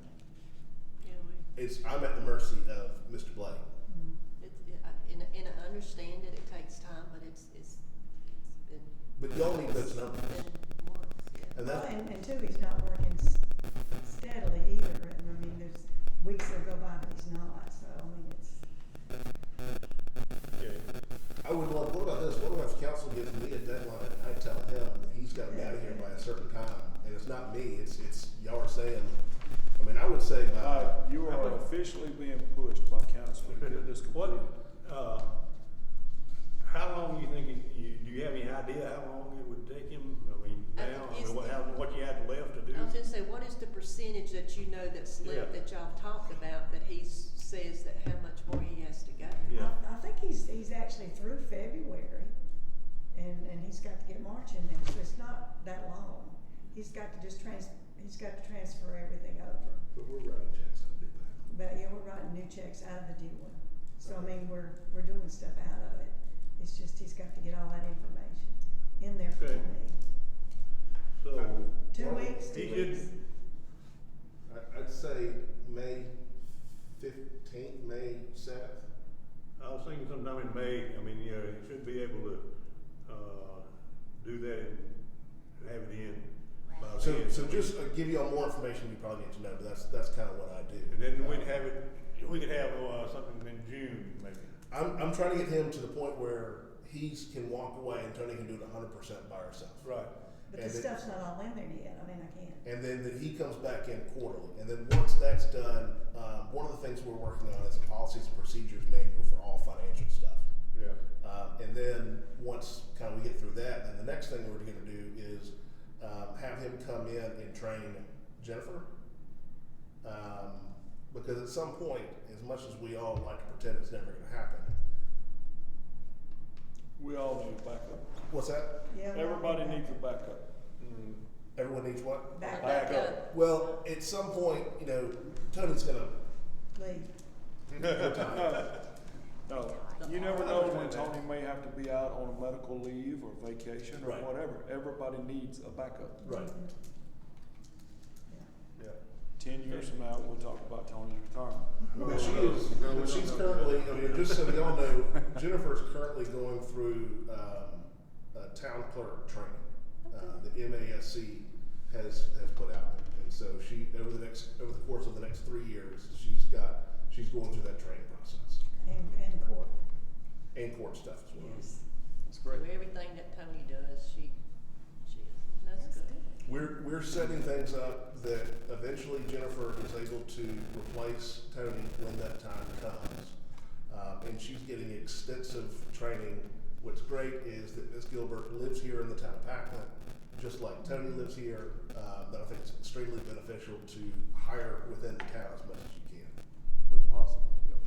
S4: Yeah,
S2: I'm at the mercy of Mr. Blake.
S4: and I understand that it takes time, but it's been.
S2: But y'all need those numbers.
S4: Been months, yeah.
S2: And
S5: Well,
S2: that,
S5: and two, he's not working steadily either. I mean, there's weeks that go by that he's not, so I mean, it's,
S3: Okay.
S2: I would love, what about this? What if council gives me a deadline and I tell him that he's gotta be out of here by a certain time? And it's not me, it's y'all are saying, I mean, I would say by,
S1: You are officially being pushed by council to get this
S3: What,
S1: completed.
S3: how long do you think, do you have any idea how long it would take him? I mean, now, I mean, what you have left to do?
S4: I was just saying, what is the percentage that you know that's left
S3: Yeah.
S4: that y'all talked about that he says that how much more he has to go?
S3: Yeah.
S5: I think he's actually through February, and he's got to get March in there, so it's not that long. He's got to just transfer everything over.
S2: but we're writing checks on big back.
S5: But yeah, we're writing new checks out of the deal. So I mean, we're doing stuff out of it. It's just he's got to get all that information in there for
S3: Okay.
S5: me.
S3: So.
S5: 2
S2: Well,
S5: weeks,
S3: he
S5: 2
S3: should-
S5: weeks.
S2: I'd say May 15th, May 7th.
S3: I was thinking sometime in May, I mean, you know, you should be able to, do that and have it in by
S2: So,
S3: then.
S2: so just give you all more information you probably need to know, but that's kind of what I do.
S3: And then we'd have it, we could have, something in June, maybe.
S2: I'm trying to get him to the point where he can walk away and Tony can do it 100% by herself.
S3: Right.
S5: But
S2: And
S5: the
S2: it-
S5: stuff's not all in there yet. I mean, I can't.
S2: And then that he comes back in quarterly. And then once that's done, one of the things we're working on is a policies and procedures manual for all financial stuff.
S3: Yeah.
S2: And then once kind of we get through that, then the next thing we're going to do is have him come in and train Jennifer. Because at some point, as much as we all like to pretend it's never going to happen,
S1: We all need a backup.
S2: what's that?
S5: Yeah. we all
S1: Everybody
S5: need
S1: needs a
S5: backup.
S1: backup.
S3: Mm.
S2: Everyone needs what?
S5: Back
S1: Back
S5: up.
S1: up.
S2: Well, at some point, Tony's going to
S5: Leave.
S1: No, you never know when Tony may have to be out on a medical leave or vacation or
S2: Right.
S1: whatever. Everybody needs a backup.
S2: Right.
S5: Mhm. Yeah.
S3: Yeah.
S1: 10 years from now, we'll talk about Tony's retirement.
S2: But she's currently, I mean, just so y'all know, Jennifer's currently going through town clerk training. The MASC has put out, and so she over the course of the next 3 years, she's going through that training process
S5: And court.
S2: and court stuff as well.
S5: Yes.
S1: That's great.
S4: Everything that Tony does, that's good.
S2: We're setting things up that eventually Jennifer is able to replace Tony when that time comes. And she's getting extensive training. What's great is that Ms. Gilbert lives here in the town of Packlet, just like Tony lives here. That I think it's extremely beneficial to hire within the town as much as you can.
S1: When possible, yep.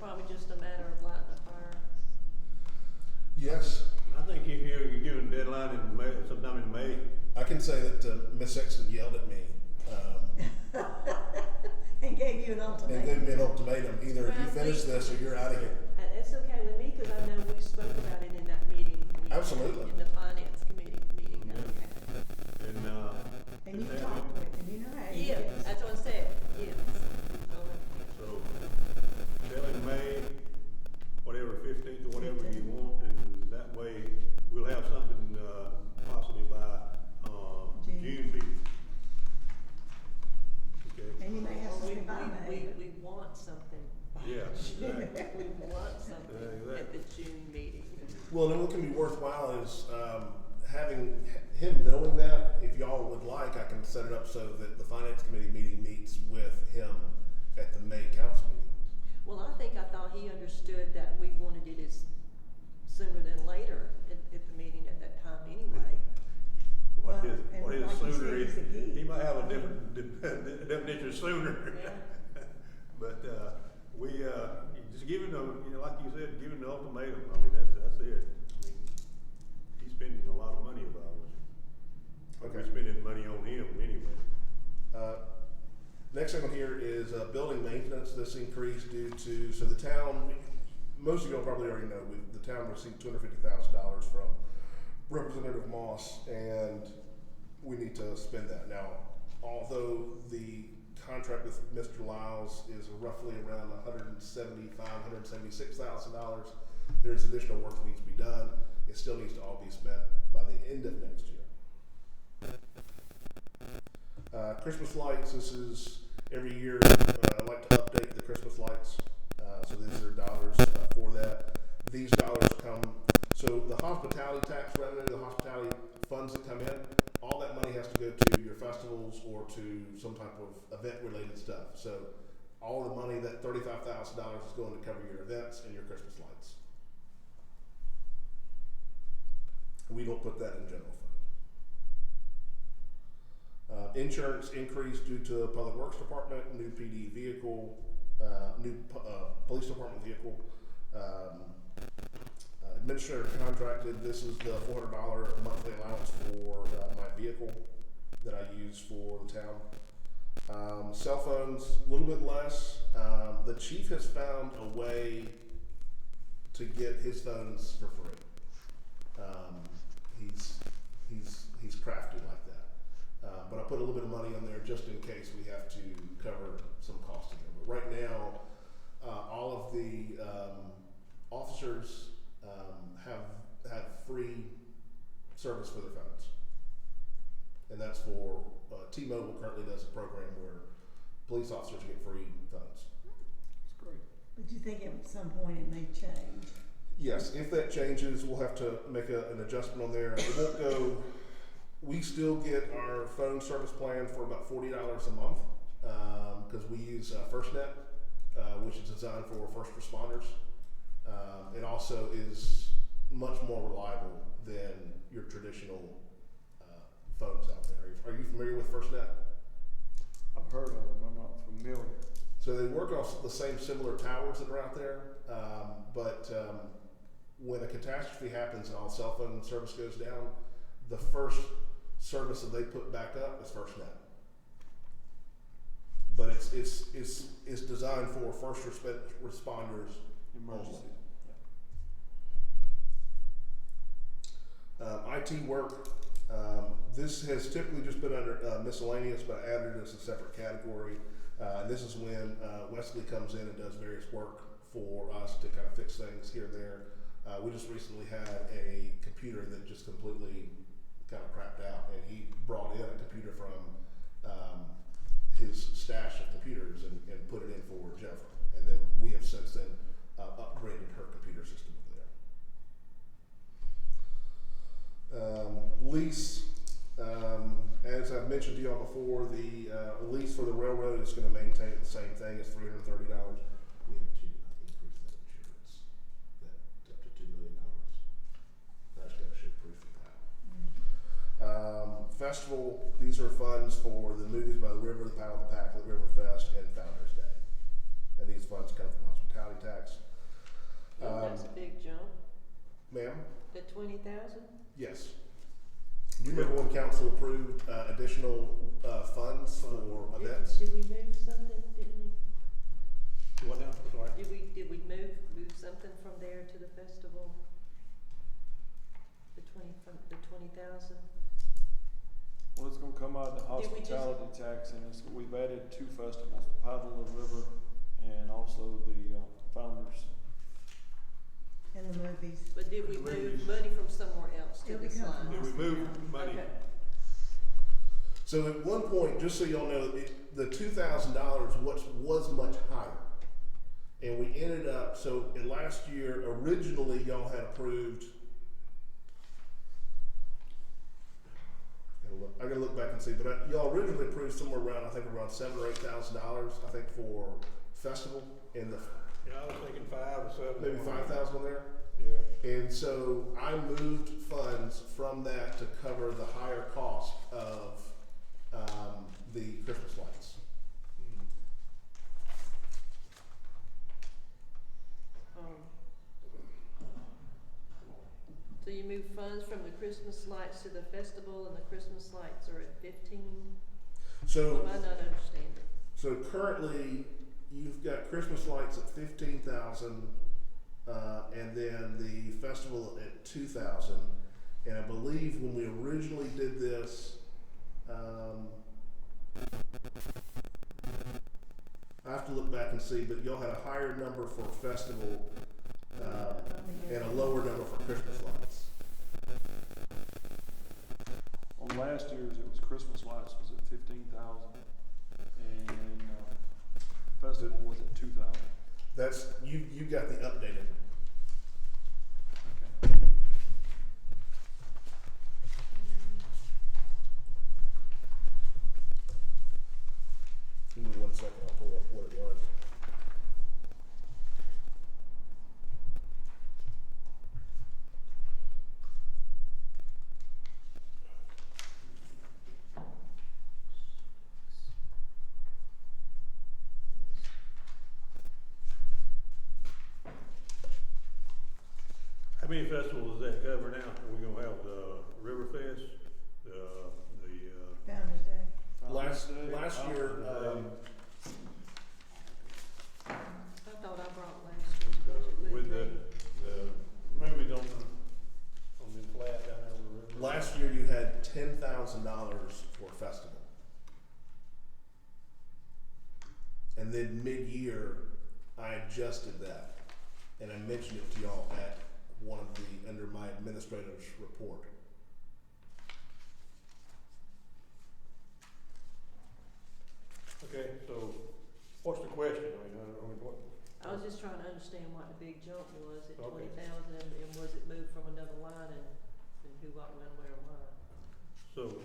S4: probably just a matter of lighting the fire.
S2: Yes,
S3: I think if you're given a deadline in May, sometime in May,
S2: I can say that Ms. Sexton yelled at me,
S5: And gave you an
S2: and
S5: ultimatum.
S2: gave me an ultimatum, either you
S4: Well,
S2: finish
S4: we-
S2: this or you're out of here.
S4: It's okay with me, cause I know we spoke about it in that meeting.
S2: Absolutely.
S4: In the finance committee meeting,
S3: Yeah.
S4: okay.
S3: and,
S5: And you talked with him, you know how he
S4: Yeah,
S5: is.
S4: that's what I said, yes.
S3: so, tell him May, whatever, 15th or whatever you want, and that way we'll have something, possibly by,
S5: June.
S3: June meeting. Okay?
S5: And you may have
S4: Well,
S5: something by May.
S4: we want something.
S3: Yeah, exactly.
S4: We want something
S3: Yeah,
S4: at
S3: exactly.
S4: the June meeting.
S2: Well, then what can be worthwhile is, having him knowing that, if y'all would like, I can set it up so that the finance committee meeting meets with him at the May council meeting.
S4: Well, I thought he understood that we wanted it as sooner than later at the meeting at that time anyway.
S3: What
S5: Well,
S3: is,
S5: and
S3: what is
S5: like you
S3: sooner
S5: said,
S3: is,
S5: he's a geek.
S3: he might have a different definition of sooner.
S4: Yeah.
S3: But, we, just giving them, like you said, giving the ultimatum, I mean, that's it. I mean, he's spending a lot of money of ours.
S2: Okay.
S3: We're spending money on him anyway.
S2: Next thing on here is building maintenance. This increased due to, so the town, most of y'all probably already know, the town received $250,000 from Representative Moss, and we need to spend that. Now, although the contract with Mr. Lyles is roughly around $175,000, $176,000, there's additional work that needs to be done. It still needs to all be spent by the end of next year. Christmas lights, this is every year, I like to update the Christmas lights, so these are dollars for that. These dollars come, so the hospitality tax revenue, the hospitality funds that come in, all that money has to go to your festivals or to some type of event related stuff. So all the money, that $35,000 is going to cover your events and your Christmas lights. We don't put that in general fund. Insurance increased due to Public Works Department, new PD vehicle, new police department vehicle. Administrator contracted, this is the $400 monthly allowance for my vehicle that I use for the town. Cell phones, a little bit less. The chief has found a way to get his phones for free. He's crafty like that. But I put a little bit of money on there just in case we have to cover some costs in there. But right now, all of the officers have free service for their phones, and that's for T-Mobile currently does a program where police officers get free phones.
S6: It's great.
S5: But you think at some point it may change?
S2: Yes, if that changes, we'll have to make an adjustment on there. It won't go. We still get our phone service plan for about $40 a month because we use FirstNet, which is designed for first responders. It also is much more reliable than your traditional phones out there. Are you familiar with FirstNet?
S1: I've heard of them, I'm not familiar.
S2: So they work off the same similar towers that are out there, but when a catastrophe happens and all cell phone service goes down, the first service that they put back up is FirstNet. But it's designed for first responders.
S1: Emergency.
S2: IT work. This has typically just been under miscellaneous, but I added it as a separate category. This is when Wesley comes in and does various work for us to kind of fix things here and there. We just recently had a computer that just completely kind of crapped out, and he brought in a computer from his stash of computers and put it in for Jennifer. And then we have since then upgraded her computer system over there. Lease, as I've mentioned to y'all before, the lease for the railroad is going to maintain the same thing as $330. We have to increase that insurance up to $2 million. I just got to show proof of that. Festival, these are funds for the Movies by the River, the Paddle of the Packlet, River Fest, and Founders Day. And these funds come from hospitality. hospitality tax.
S4: That's a big jump,
S2: Ma'am?
S4: the 20,000?
S2: Yes. Do you remember when council approved, additional, funds for events?
S4: Did we move something, didn't we?
S3: What now, sorry?
S4: Did we move something from there to the festival? From the 20,000?
S1: Well, it's gonna come out of the
S4: Did we just-
S1: hospitality tax, and we've added 2 festivals, the Paddle of the River and also the, Founders.
S5: In the movies.
S4: But did we
S3: The
S4: move
S3: movies.
S4: money from somewhere else to
S5: It'll
S4: this
S5: become from
S4: line?
S3: Yeah, we moved money.
S4: Okay.
S2: So at one point, just so y'all know, the $2,000 was much higher. And we ended up, so in last year, originally y'all had approved, I gotta look back and see, but y'all originally approved somewhere around, I think around $7,000 or $8,000, I think for festival and the,
S3: Yeah, I was thinking 5 or 7.
S2: maybe 5,000 there.
S3: Yeah.
S2: And so I moved funds from that to cover the higher cost of, the Christmas lights.
S3: Mm.
S4: So you move funds from the Christmas lights to the festival, and the Christmas lights are at 15?
S2: So,
S4: Am I not understanding?
S2: so currently, you've got Christmas lights at 15,000, and then the festival at 2,000. And I believe when we originally did this, I have to look back and see, but y'all had a higher number for festival, and a lower number for Christmas lights.
S1: On last year's, it was Christmas lights was at 15,000, and, festival was at 2,000.
S2: That's, you got the updated.
S1: Okay.
S2: Give me 1 second, I'll pull up what it was.
S3: How many festivals does that cover now? Are we gonna have the River Fest,
S5: Founder's Day.
S2: Last
S1: Founders Day,
S2: year,
S1: Founders Day.
S4: I thought I brought last year's budget
S3: with
S4: me.
S3: the movies on the flat down there on the river?
S2: last year you had $10,000 for a festival. And then mid-year, I adjusted that, and I mentioned it to y'all at one of the, under my administrator's report.
S3: Okay, so what's the question? I mean, what?
S4: I was just trying to understand what the big jump was at
S3: Okay.
S4: 20,000, and was it moved from another line, and who, what, when, where, and why?
S3: So,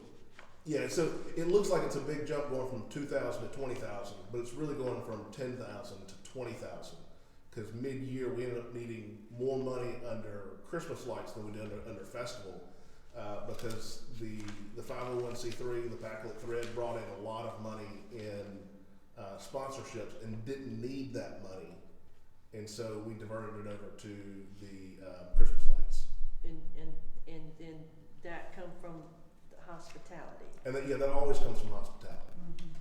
S2: Yeah, so it looks like it's a big jump going from 2,000 to 20,000, but it's really going from 10,000 to 20,000. Because mid-year we ended up needing more money under Christmas lights than we did under festival, because the 501c3, the Packlet Thread, brought in a lot of money in sponsorships and didn't need that money, and so we diverted it over to the Christmas lights.
S4: And then that come from the hospitality.
S2: And that, yeah, that always comes from hospitality.
S5: Mhm.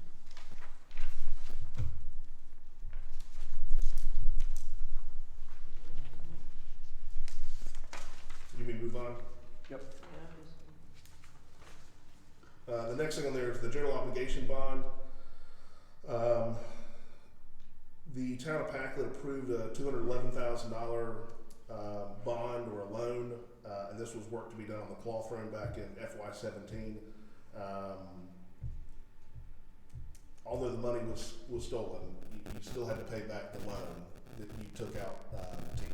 S2: You mean move on?
S1: Yep.
S4: Yeah, I was-
S2: The next thing on there is the general obligation bond. The town of Packlet approved a $211,000 bond or a loan, and this was work to be done on the cloth room back in FY17. Although the money was stolen, you still had to pay back the loan that you took out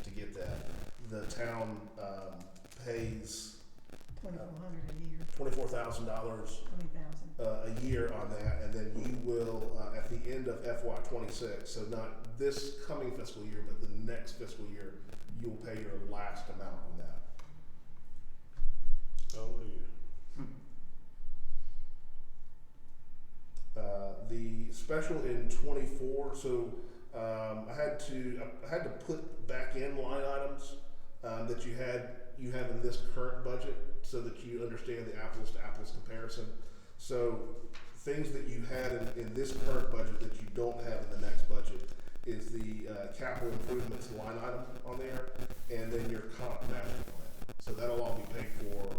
S2: to get that. The town pays
S5: 2,400 a year,
S2: $24,000
S5: 20,000.
S2: a year on that, and then you will, at the end of FY26, so not this coming fiscal year, but the next fiscal year, you'll pay your last amount on that.
S3: hallelujah.
S2: The special in 24, so I had to put back in line items that you have in this current budget so that you understand the apples to apples comparison. So things that you had in this current budget that you don't have in the next budget is the capital improvements line item on there, and then your comp master plan. So that'll all be paid for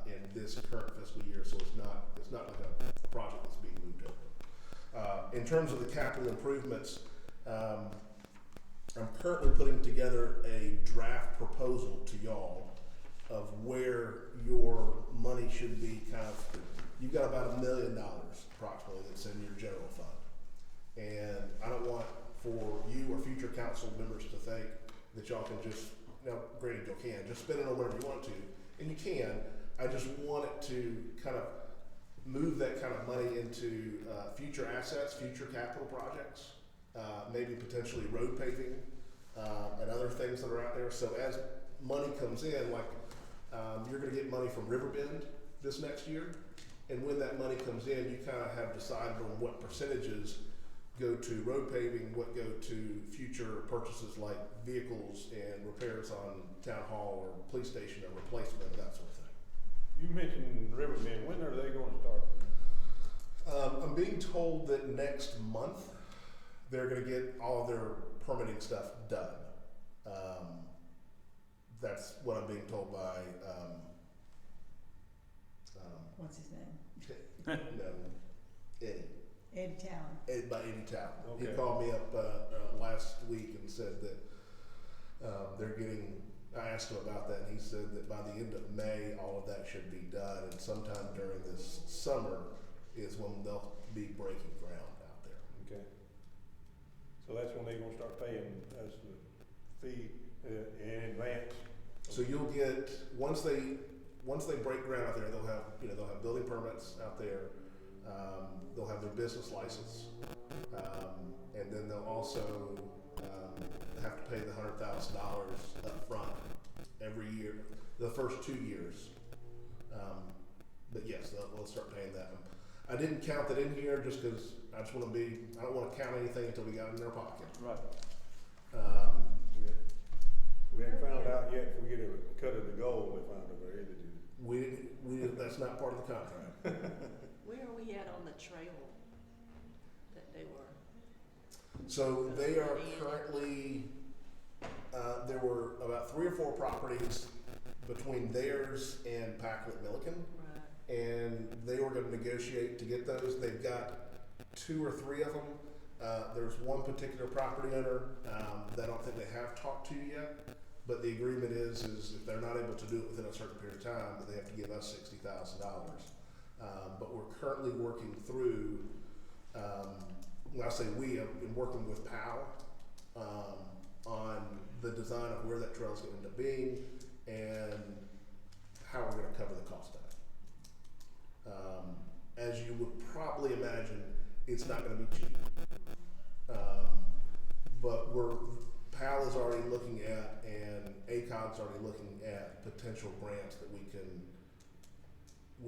S2: in this current fiscal year. So it's not like a project that's being moved over. In terms of the capital improvements, I'm currently putting together a draft proposal to y'all of where your money should be you've got about $1 million approximately that's in your general fund. And I don't want for you or future council members to think that y'all can just, now granted you can, just spend it on whatever you want to, and you can. I just want it to kind of move that kind of money into future assets, future capital projects, maybe potentially road paving, and other things that are out there. So as money comes in, like you're gonna get money from Riverbend this next year, and when that money comes in, you kind of have decided on what percentages go to road paving, what go to future purchases like vehicles and repairs on town hall or police station or replacement, that sort of thing.
S3: You mentioned Riverbend, when are they gonna start?
S2: I'm being told that next month they're gonna get all of their permitting stuff done. That's what I'm being told by,
S5: What's his name?
S2: no, Eddie.
S5: Ed Town.
S2: By Eddie Town. He
S3: Okay.
S2: called me up last week and said that I asked him about that, and he said that by the end of May, all of that should be done, and sometime during this summer is when they'll be breaking ground out there.
S3: Okay. So that's when they're gonna start paying us the fee in advance?
S2: So you'll get, once they break ground out there, they'll have building permits out there, they'll have their business license, and then they'll also have to pay the $100,000 up front every year, the first 2 years. But yes, they'll start paying that. I didn't count that in here just because I don't want to count anything until we got it in their pocket.
S1: Right.
S3: We haven't found out yet if we get a cut of the gold they found over there, did you?
S2: That's not part of the contract.
S4: Where are we at on the trail that they were?
S2: So they are currently, there were about 3 or 4 properties between theirs and Packlet Milliken,
S4: Right.
S2: and they were gonna negotiate to get those. They've got 2 or 3 of them. There's one particular property owner, that I don't think they have talked to yet, but the agreement is if they're not able to do it within a certain period of time, that they have to give us $60,000. But we're currently working through, when I say we, I've been working with POW, on the design of where that trail is going to end up being and how we're going to cover the cost of it. As you would probably imagine, it's not going to be cheap. But PAL is already looking at, and ACOG's already looking at potential grants that we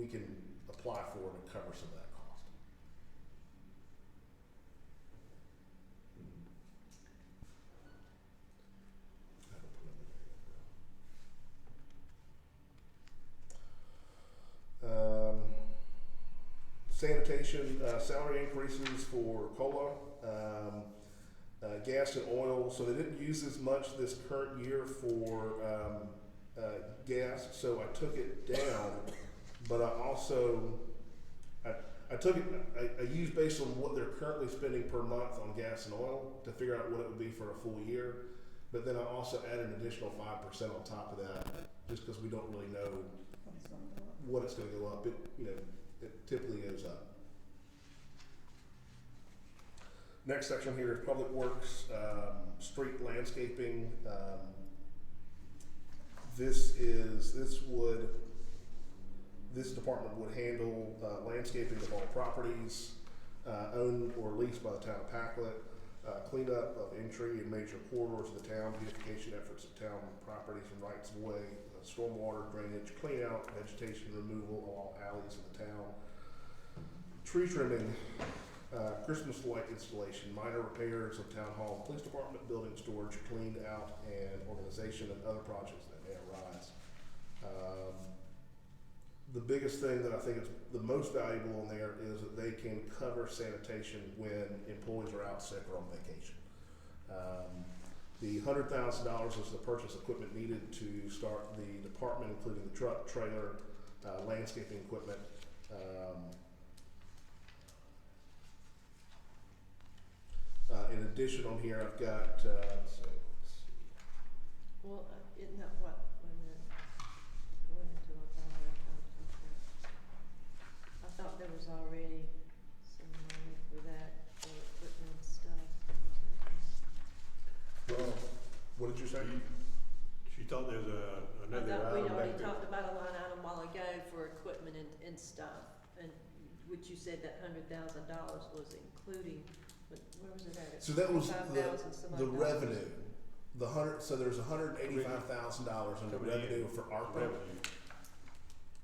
S2: can apply for to cover some of that cost. Sanitation, salary increases for COLA, gas and oil. So they didn't use as much this current year for gas, so I took it down. But I also, I took it, I used based on what they're currently spending per month on gas and oil to figure out what it would be for a full year. But then I also added an additional 5% on top of that, just because we don't really know what it's going to go up. It typically goes up. Next section here is Public Works, street landscaping. This department would handle landscaping of all properties owned or leased by the town of Packlet, cleanup of entry and major corridors of the town, beautification efforts of town properties and rights of way, stormwater drainage, clean out, vegetation removal along alleys in the town, tree trimming Christmas light installation, minor repairs of town hall, police department, building storage, cleaned out, and organization and other projects that may arise. The biggest thing that I think is the most valuable on there is that they can cover sanitation when employees are out sick or on vacation. The $100,000 is the purchase equipment needed to start the department, including the truck, trailer, landscaping equipment. In addition on here, I've got, let's see.
S4: Well, isn't that what, wait a minute, going into a dollar account something. I thought there was already some money for that, for equipment and stuff.
S2: What did you say?
S3: She thought there was
S4: I
S3: another
S4: thought we'd
S3: item
S4: already
S3: back there.
S4: talked about a line item a while ago for equipment and stuff, and which you said that $100,000 was including, but where was it at?
S2: So that was
S4: 5,000 some
S2: the
S4: odd dollars.
S2: revenue. So there's $185,000 in the
S3: Coming in.
S2: revenue for ARPA.
S3: Revenue.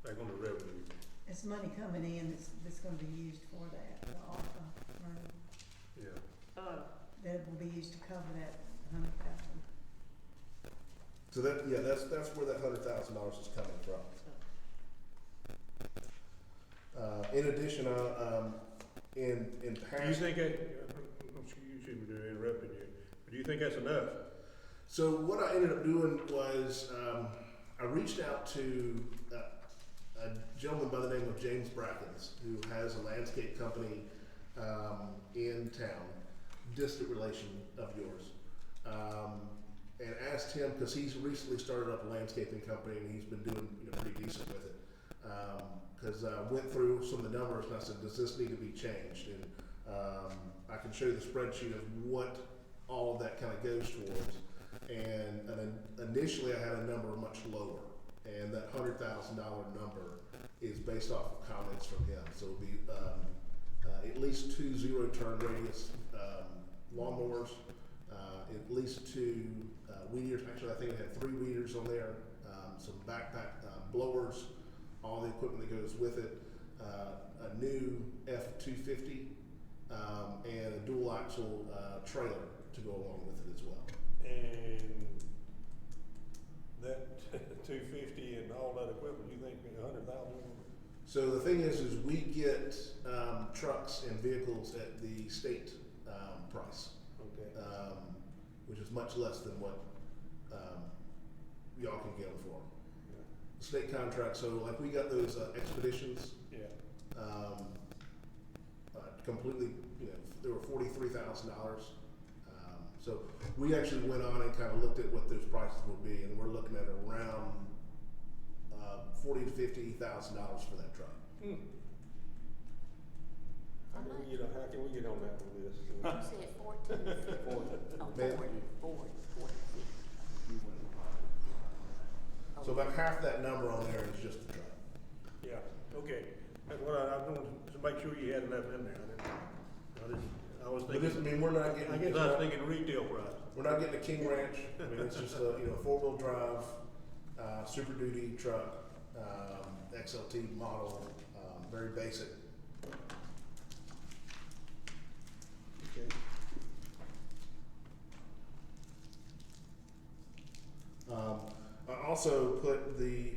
S3: Back on the revenue.
S5: It's money coming in that's gonna be used for that, the ARPA money,
S3: Yeah.
S4: Oh,
S5: that will be used to cover that 100,000.
S2: So that's where that $100,000 is coming from. In addition, in
S3: Do you
S2: past,
S3: think that, you shouldn't be interrupting you, but do you think that's enough?
S2: so what I ended up doing was, I reached out to a gentleman by the name of James Brackens, who has a landscape company, in town, distant relation of yours. And asked him, cause he's recently started up a landscaping company and he's been doing, pretty decent with it. Cause I went through some of the numbers and I said, does this need to be changed? And, I can show you the spreadsheet of what all of that kind of goes towards. And then initially I had a number much lower, and that $100,000 number is based off of comments from him. So it'll be, at least 2 zero-turn radius, lawnmowers, at least 2 weed eaters. Actually, I think it had 3 weed eaters on there, some backpack blowers, all the equipment that goes with it, a new F-250, and a dual axle trailer to go along with it as well.
S3: And that 250 and all that equipment, you think 100,000?
S2: So the thing is we get trucks and vehicles at the state price,
S3: Okay.
S2: which is much less than what y'all can get them for. State contract, so like we got those expeditions,
S3: Yeah.
S2: completely, they were $43,000. So we actually went on and kind of looked at what those prices would be, and we're looking at around $40,000 to $50,000 for that truck.
S3: How can we get on that with this?
S7: You said 14 to 50. Oh, 40,
S2: Ma'am?
S7: 40, 40, 50.
S2: So about half that number on there is just the truck.
S3: Yeah, okay. That's what I wanted to make sure you had enough in there. I was
S2: But this,
S3: thinking,
S2: we're not getting.
S3: I guess I was thinking retail price.
S2: We're not getting a King Ranch. I mean, it's just a 4-wheel drive, Super Duty truck, XLT model, very basic.
S3: Okay.
S2: I also put the,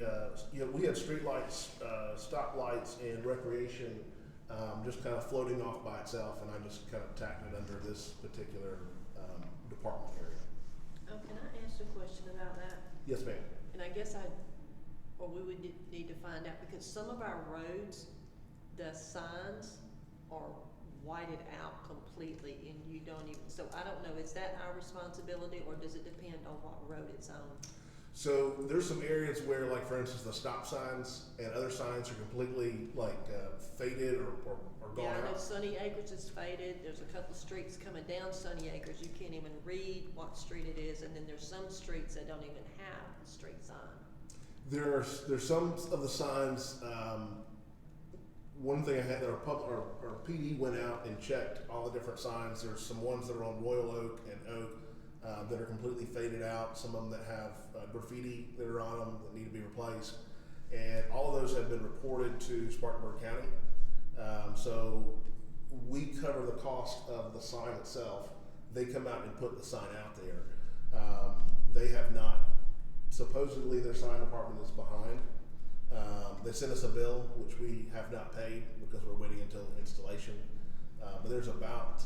S2: we had streetlights, stoplights, and recreation, just kind of floating off by itself, and I just kind of tacked it under this particular department area.
S4: oh, can I ask a question about that?
S2: Yes, ma'am.
S4: And I guess we would need to find out, because some of our roads, the signs are whited out completely and you don't even, so I don't know, is that our responsibility or does it depend on what road it's on?
S2: So there's some areas where, like for instance, the stop signs and other signs are completely faded or gone
S4: Yeah, I know
S2: out.
S4: Sunny Acres is faded, there's a couple streets coming down Sunny Acres, you can't even read what street it is, and then there's some streets that don't even have the street sign.
S2: There's some of the signs. One thing I had, our PD went out and checked all the different signs. There's some ones that are on Royal Oak and Oak that are completely faded out. Some of them that have graffiti that are on them that need to be replaced. And all of those have been reported to Spartanburg County. So we cover the cost of the sign itself. They come out and put the sign out there. They have not, supposedly their sign department is behind. They sent us a bill, which we have not paid because we're waiting until installation. But there's about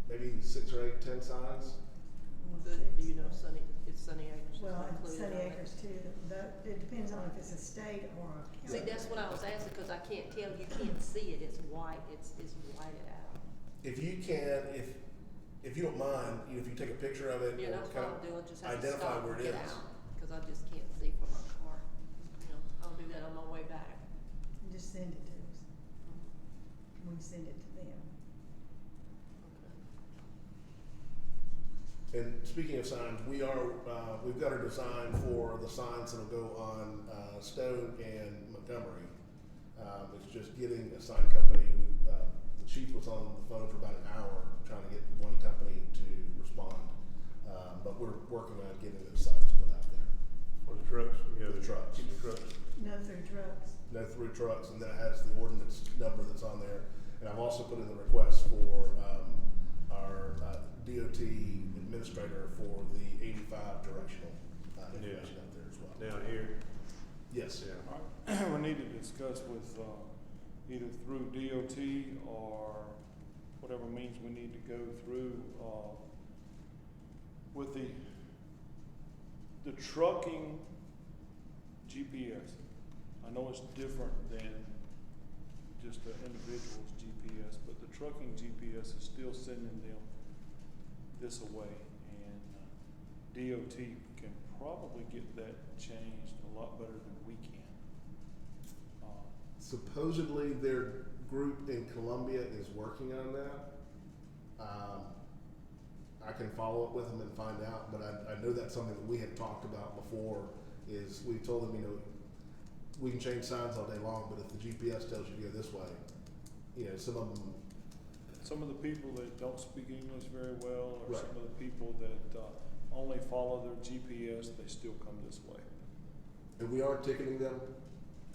S2: maybe 6 or 8, 10 signs.
S4: Do you know it's Sunny Acres?
S5: Well,
S4: It's
S5: and
S4: included
S5: Sunny
S4: on it.
S5: Acres too, it depends on if it's a state or a
S4: See,
S5: county.
S4: that's what I was asking, cause I can't tell, you can't see it, it's white, it's whited out.
S2: If you can, if you don't mind, if you take a picture of it,
S4: Yeah,
S2: or
S4: that's
S2: kind
S4: what
S2: of
S4: I'll do, I'll just have to
S2: identify
S4: stop
S2: where
S4: and
S2: it
S4: get
S2: is.
S4: out, cause I just can't see from my car. You know, I'll do that on my way back.
S5: Just send it to us. We can send it to them.
S2: And speaking of signs, we've got our design for the signs that'll go on Stone and Montgomery. It's just getting a sign company. The chief was on the phone for about an hour trying to get one company to respond. But we're working on getting those signs put out there.
S3: For the trucks,
S2: For the trucks.
S3: Keep the trucks.
S5: No through trucks.
S2: No through trucks, and that has the ordinance number that's on there. And I've also put in the request for our DOT administrator for the 85 directional information out there as well.
S3: Down here.
S2: Yes.
S3: Yeah.
S1: We need to discuss with, either through DOT or whatever means we need to go through, with the trucking GPS. I know it's different than just the individual's GPS, but the trucking GPS is still sending them this away, and DOT can probably get that changed a lot better than we can.
S2: Supposedly their group in Columbia is working on that. I can follow up with them and find out, but I know that's something that we had talked about before. Is we told them, we can change signs all day long, but if the GPS tells you to go this way, some of them.
S1: Some of the people that don't speak English very well, or
S2: Right.
S1: some of the people that only follow their GPS, they still come this way.
S2: And we are ticketing them.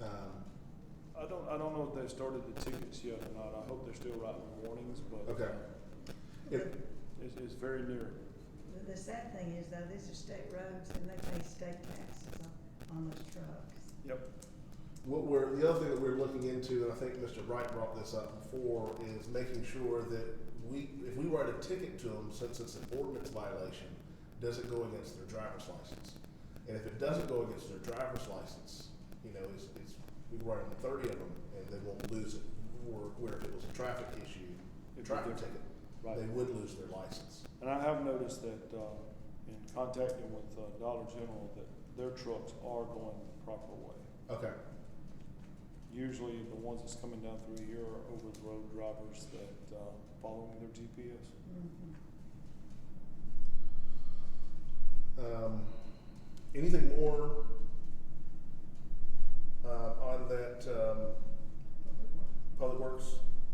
S1: I don't know if they've started the tickets yet or not. I hope they're still writing warnings, but
S2: Okay.
S1: it's very near.
S5: The sad thing is though, these are state roads and they pay state taxes on those trucks.
S1: Yep.
S2: The other thing that we're looking into, and I think Mr. Wright brought this up before, is making sure that if we write a ticket to them, since it's an ordinance violation, does it go against their driver's license? And if it doesn't go against their driver's license, we write them 30 of them and they won't lose it. Or where if it was a traffic issue,
S1: It'd be
S2: traffic
S1: different.
S2: ticket,
S1: Right.
S2: they would lose their license.
S1: And I have noticed that in contacting with Dollar General, that their trucks are going the proper way.
S2: Okay.
S1: Usually the ones that's coming down through here are over-the-road drivers that following their GPS.
S2: Anything more on that Public Works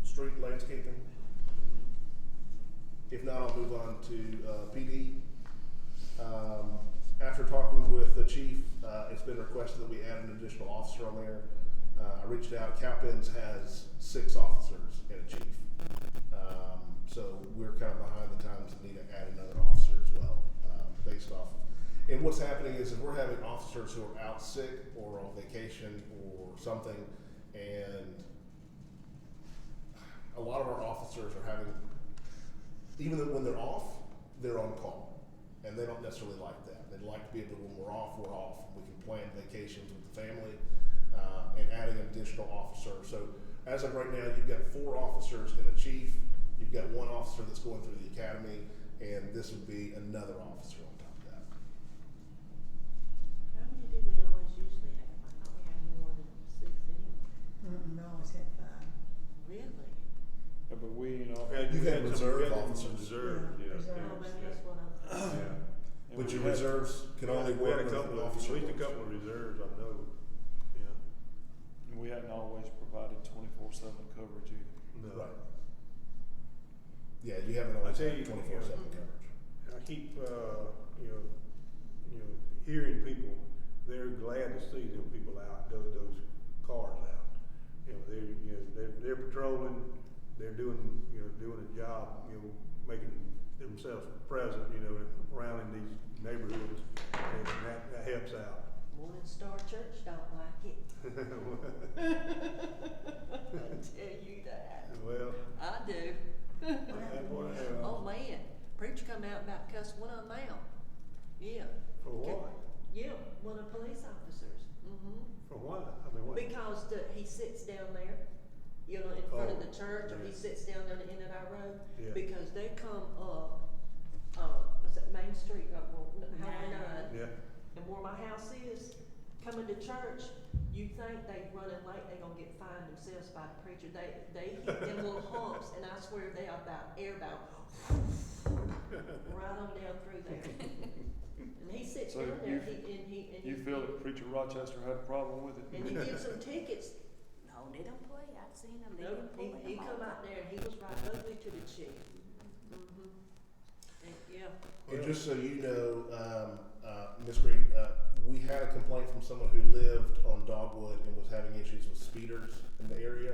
S2: street landscaping? If not, I'll move on to PD. After talking with the chief, it's been requested that we add an additional officer on there. I reached out. Cowpens has 6 officers and a chief. So we're kind of behind the times and need to add another officer as well, based off. And what's happening is we're having officers who are out sick or on vacation or something, and a lot of our officers are having, even when they're off, they're on call, and they don't necessarily like that. They'd like to be able to, when we're off, we're off. We can plan vacations with the family, and adding an additional officer. So as of right now, you've got 4 officers and a chief. You've got 1 officer that's going through the academy, and this would be another officer on top of that.
S4: How many do we always usually have? I thought we had more than 6 anyway.
S5: We always had 5.
S4: Really?
S1: Yeah, but we,
S2: You've had reserve
S3: some
S2: officers.
S3: Reserve,
S5: Yeah,
S3: yeah.
S5: reserve.
S4: Oh, maybe that's what I'm.
S3: Yeah.
S1: and
S2: But
S1: we
S2: your
S1: had-
S2: reserves can only
S3: We had
S2: work
S3: a
S2: with
S3: couple
S2: an
S3: of,
S2: officer.
S3: at least a couple of reserves, I know, yeah.
S1: And we hadn't always provided 24/7 coverage either.
S3: No.
S2: Right. Yeah, you haven't always
S3: I tell
S2: had
S3: you,
S2: 24/7 coverage.
S3: I keep, hearing people, they're glad to see them people out, those cars out. They're patrolling, they're doing
S4: I tell you that.
S3: Well,
S4: I do.
S3: that's what I have.
S4: Oh, man, preacher come out about cussed one of them out. Yeah.
S3: For what?
S4: Yeah, one of the police officers. Mm-hmm.
S3: For what? I mean, what?
S4: Because he sits down there, you know, in front of
S3: Oh,
S4: the church, or he
S3: yeah.
S4: sits down there at the end of our road.
S3: Yeah.
S4: Because they come up, what's that, Main Street, Highway 9.
S3: Yeah,
S4: And where my house is, coming to church, you think they running late, they gonna get fined themselves by the preacher. They hit them little humps, and I swear they are about air about right on down through there. And he sits
S1: So
S4: down there, and
S1: You feel that Preacher Rochester had a problem with it?
S4: and he gives them tickets.
S7: No, they don't play. I've seen them. They
S4: No,
S7: been pulling
S4: he
S7: them
S4: come
S7: all.
S4: out there and he was right ugly to the chick. Mm-hmm. And, yeah.
S2: And just so you know, Ms. Green, we had a complaint from someone who lived on Dogwood and was having issues with speeders in the area,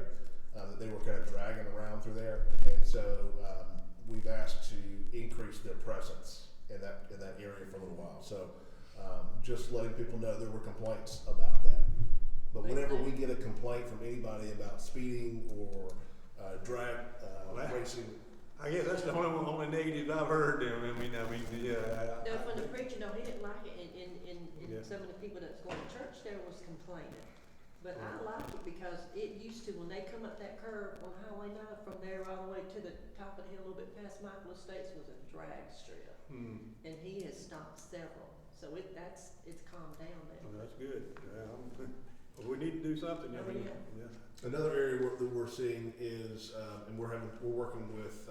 S2: that they were kind of dragging around through there. And so, we've asked to increase their presence in that area for a little while. So, just letting people know there were complaints about that. But whenever we get a complaint from anybody about speeding or, drag, racing,
S3: I guess that's the only negative I've heard. I mean, yeah.
S4: No, from the preacher, no, he didn't like it, and
S3: Yeah.
S4: some of the people that's going to church there was complaining. But I like it because it used to, when they come up that curve on Highway 9 from there all the way to the top of the hill, a little bit past Michael Estates, was a drag strip. And he has stopped several, so it's calmed down
S3: Well,
S4: now.
S3: that's good. Yeah, well, we need to do something. I
S4: Oh,
S3: mean,
S4: yeah.
S2: another area that we're seeing is, and we're working with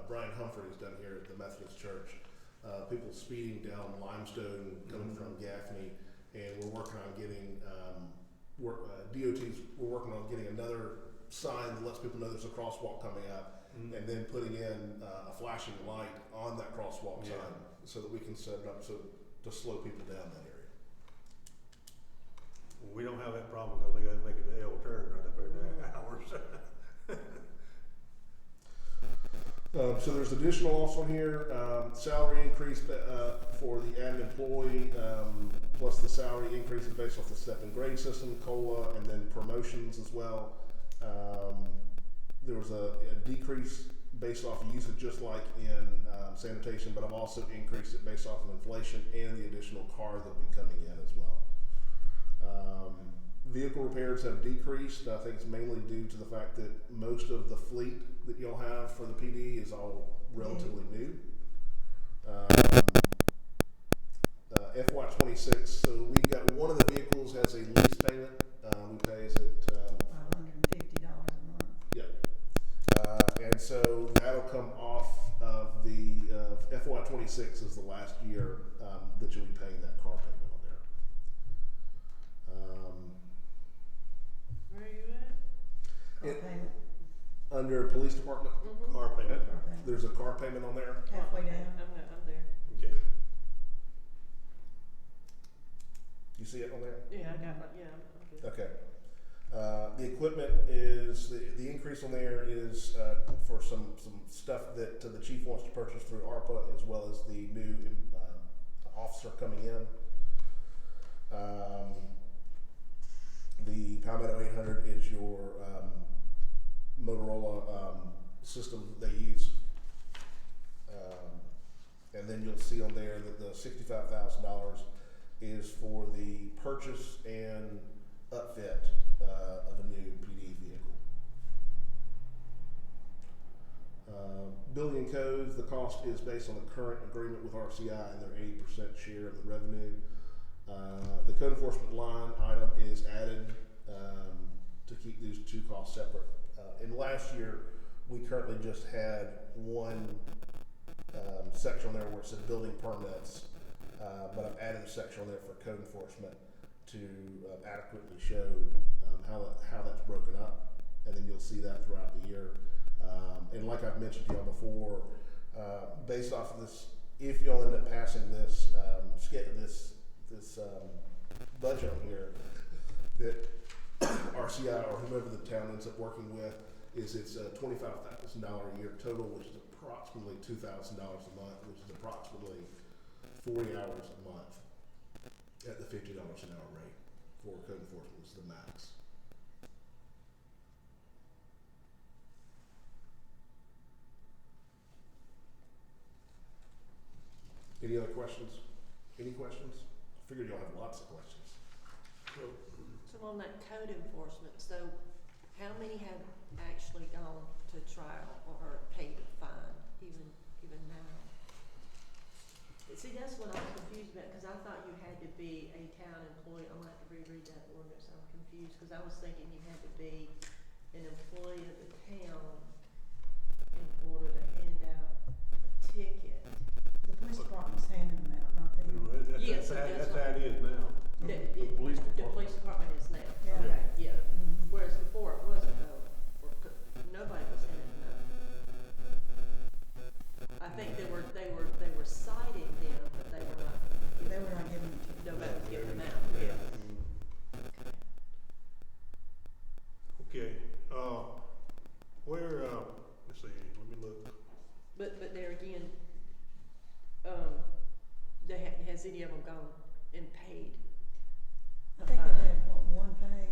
S2: Brian Humphreys down here at the Methodist Church. People speeding down Limestone coming from Gaffney, and we're working on getting DOT's. We're working on getting another sign that lets people know there's a crosswalk coming up, and then putting in a flashing light on that crosswalk
S3: Yeah.
S2: sign so that we can set it up to slow people down that area.
S3: We don't have that problem because they got to make it an L turn right up there at hours.
S2: So there's additional also here, salary increase for the added employee, plus the salary increase is based off the step and grade system, COLA, and then promotions as well. There was a decrease based off of usage, just like in sanitation, but I've also increased it based off of inflation and the additional car that'll be coming in as well. Vehicle repairs have decreased. I think it's mainly due to the fact that most of the fleet that you'll have for the PD is all relatively new. FY26, so we got one of the vehicles has a lease payment. We pay, is it,
S5: $150 a month.
S2: yeah. And so that'll come off of the, FY26 is the last year, that you'll be paying that car payment on there.
S4: Where are you at?
S5: Car
S2: It-
S5: payment,
S2: Under police department,
S4: Mm-hmm.
S3: Car payment.
S5: car payment.
S2: there's a car payment on there.
S5: Halfway down.
S4: I'm there.
S3: Okay.
S2: You see it on there?
S4: Yeah, I got my, yeah, I'm good.
S2: Okay. The equipment is, the increase on there is, for some stuff that the chief wants to purchase through ARPA, as well as the new, officer coming in. The Palmetto 800 is your, Motorola, system that they use. And then you'll see on there that the $65,000 is for the purchase and upfit of a new PD vehicle. Building and codes, the cost is based on the current agreement with RCI and their 80% share of the revenue. The code enforcement line item is added to keep these two costs separate. In last year, we currently just had one section on there where it said building permits, but I've added a section on there for code enforcement to adequately show how that's broken up, and then you'll see that throughout the year. And like I've mentioned to y'all before, based off of this, if y'all end up passing this budget on here, that RCI or whomever the town ends up working with is it's $25,000 a year total, which is approximately $2,000 a month, which is approximately 40 hours a month at the $50 an hour rate. for code enforcement is the max. Any other questions? Any questions? I figured y'all have lots of questions.
S4: So on that code enforcement, so how many have actually gone to trial or paid a fine even now? See, that's what I'm confused about, cause I thought you had to be a town employee. I'm gonna have to reread that ordinance, I'm confused, cause I was thinking you had to be an employee of the town in order to hand out a ticket.
S5: The police department's handing them out, not them.
S4: Yes,
S3: That's
S4: that's
S3: how it is now.
S4: The
S1: police
S4: the police department is now,
S5: Yeah.
S4: okay, yeah,
S5: Mhm.
S4: whereas before it wasn't though, nobody was handing them out. I think they were citing them, but they were not,
S5: They were not giving it to you.
S4: nobody was giving them out, yeah.
S3: Okay, where, let's see, let me look.
S4: But there again, has any of them gone and paid?
S5: I think they had, what, one pay?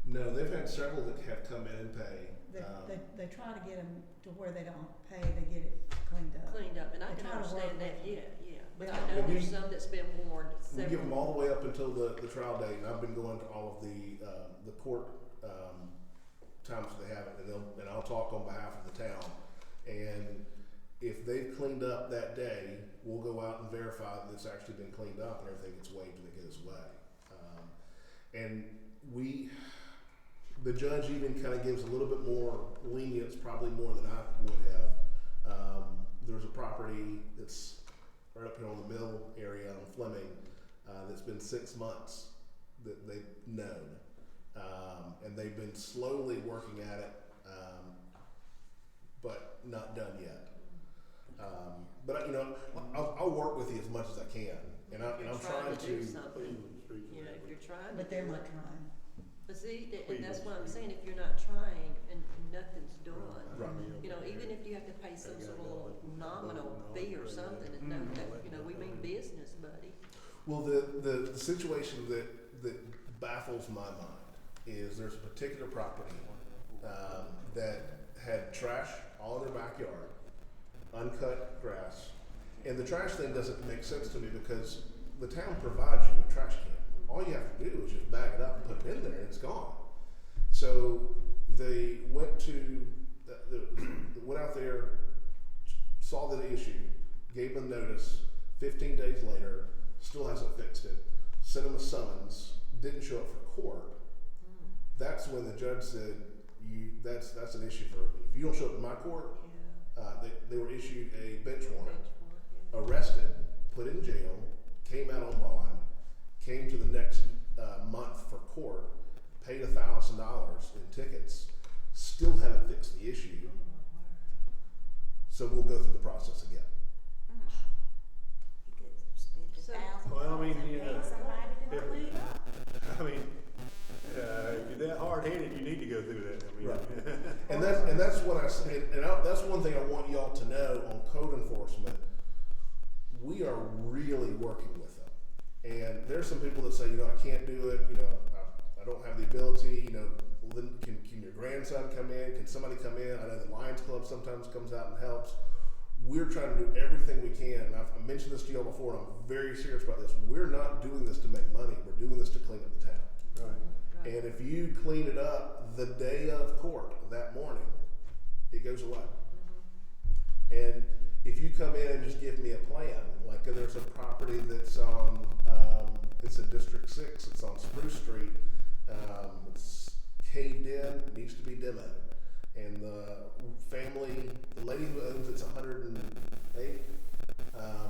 S2: No, they've had several that have come in and pay.
S5: They try to get them to where they don't pay, they get it cleaned up.
S4: Cleaned up, and I
S5: They
S4: can
S5: try to work
S4: understand that,
S5: with
S4: yeah, but
S5: Yeah.
S4: I know
S2: Well,
S4: there's
S2: we-
S4: some that's been warned
S2: We give them
S4: several.
S2: all the way up until the trial date, and I've been going to all of the court, times they have it, and I'll talk on behalf of the town. And if they've cleaned up that day, we'll go out and verify that it's actually been cleaned up and everything gets waived and it goes away. And the judge even kind of gives a little bit more lenience, probably more than I would have. There's a property that's right up here on the mill area on Fleming, that's been 6 months that they've known. And they've been slowly working at it, but not done yet. But I'll work with you as much as I can, and I'm
S4: You're
S2: trying
S4: do
S2: to.
S4: something,
S3: Cleveland Street.
S4: you know, if you're trying to
S5: But they're
S4: do
S5: not
S4: it.
S5: trying.
S4: But see, and
S3: Cleveland
S4: that's what I'm
S3: Street.
S4: saying, if you're not trying and nothing's done,
S2: Right.
S4: you know, even if you have to pay some sort of little nominal
S3: No,
S4: fee or
S3: no,
S4: something, and
S3: no,
S4: know
S3: no,
S4: that, you know, we mean business, buddy.
S2: Well, the situation that baffles my mind is there's a particular property that had trash all in their backyard, uncut grass, and the trash thing doesn't make sense to me because the town provides you a trash can. All you have to do is just bag it up and put it in there, and it's gone. So they went went out there, saw the issue, gave them notice. 15 days later, still hasn't fixed it. Sent them a summons, didn't show up for court. That's when the judge said, that's an issue for, if you don't show up in my court,
S4: Yeah,
S2: they were issued a bench warrant,
S4: benchmark, yeah.
S2: arrested, put in jail, came out on bond, came to the next month for court, paid $1,000 in tickets, still haven't fixed the issue.
S4: Oh, my word.
S2: So we'll go through the process again.
S7: You could spend
S4: So-
S3: Well, I mean,
S7: $1,000
S3: you
S7: and
S3: know,
S7: pay somebody to
S3: if-
S7: clean it up.
S3: I mean, if you're that hard-headed, you need to go through that. I mean,
S2: Right. And that's what I said, and that's one thing I want y'all to know on code enforcement. We are really working with them. And there's some people that say, I can't do it, I don't have the ability, well, then can your grandson come in? Can somebody come in? I know the Lions Club sometimes comes out and helps. We're trying to do everything we can, and I've mentioned this to y'all before, and I'm very serious about this. We're not doing this to make money, we're doing this to clean up the town.
S3: right.
S2: And if you clean it up the day of court that morning, it goes away. And if you come in and just give me a plan, like there's a property that's on, it's in District 6, it's on Spruce Street, it's caved in, needs to be demoed. And the lady who owns it's 108,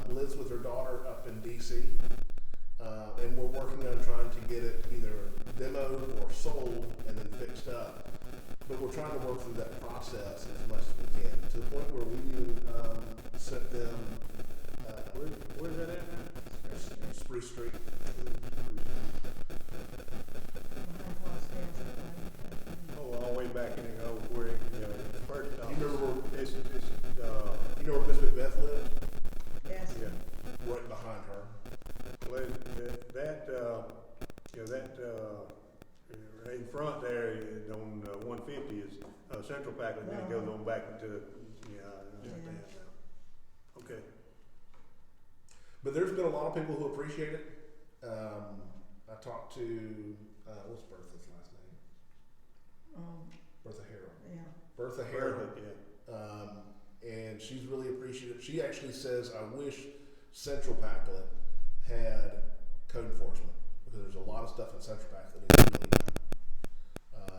S2: lives with her daughter up in DC. And we're working on trying to get it either demoed or sold and then fixed up. But we're trying to work through that process as much as we can, to the point where we even sent them
S3: Where's that at now?
S2: Spruce Street.
S5: Behind Fosdale's up there.
S3: Oh, all the way back in the old where, first off.
S2: You remember where-
S3: It's,
S2: You know where Miss Macbeth lives?
S5: Yes.
S3: yeah.
S2: Right behind her.
S3: Well, that there on 150 is Central Pack, and then it goes on back into, yeah, I understand now. Okay.
S2: But there's been a lot of people who appreciate it. I talked to, what's Bertha's last name? Bertha Harrell.
S5: Yeah.
S2: Bertha Harrell.
S3: Yeah.
S2: And she's really appreciative. She actually says, I wish Central Packlet had code enforcement, because there's a lot of stuff in Central Pack that needs to be done.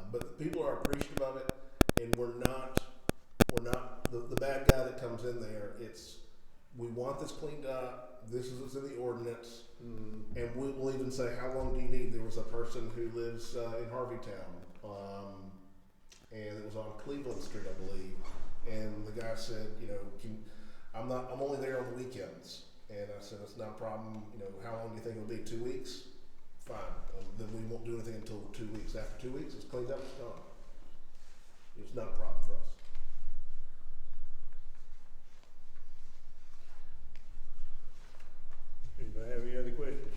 S2: But the people are appreciative of it, and we're not the bad guy that comes in there. It's, we want this cleaned up. This is what's in the ordinance. And we'll even say, how long do you need? There was a person who lives in Harveytown, and it was on Cleveland Street, I believe. And the guy said, you know, I'm only there on the weekends. And I said, it's not a problem. You know, how long do you think it'll be? 2 weeks? Fine. Then we won't do anything until 2 weeks. After 2 weeks, it's cleaned up, it's gone. It's not a problem for us.
S3: Anybody have any other questions?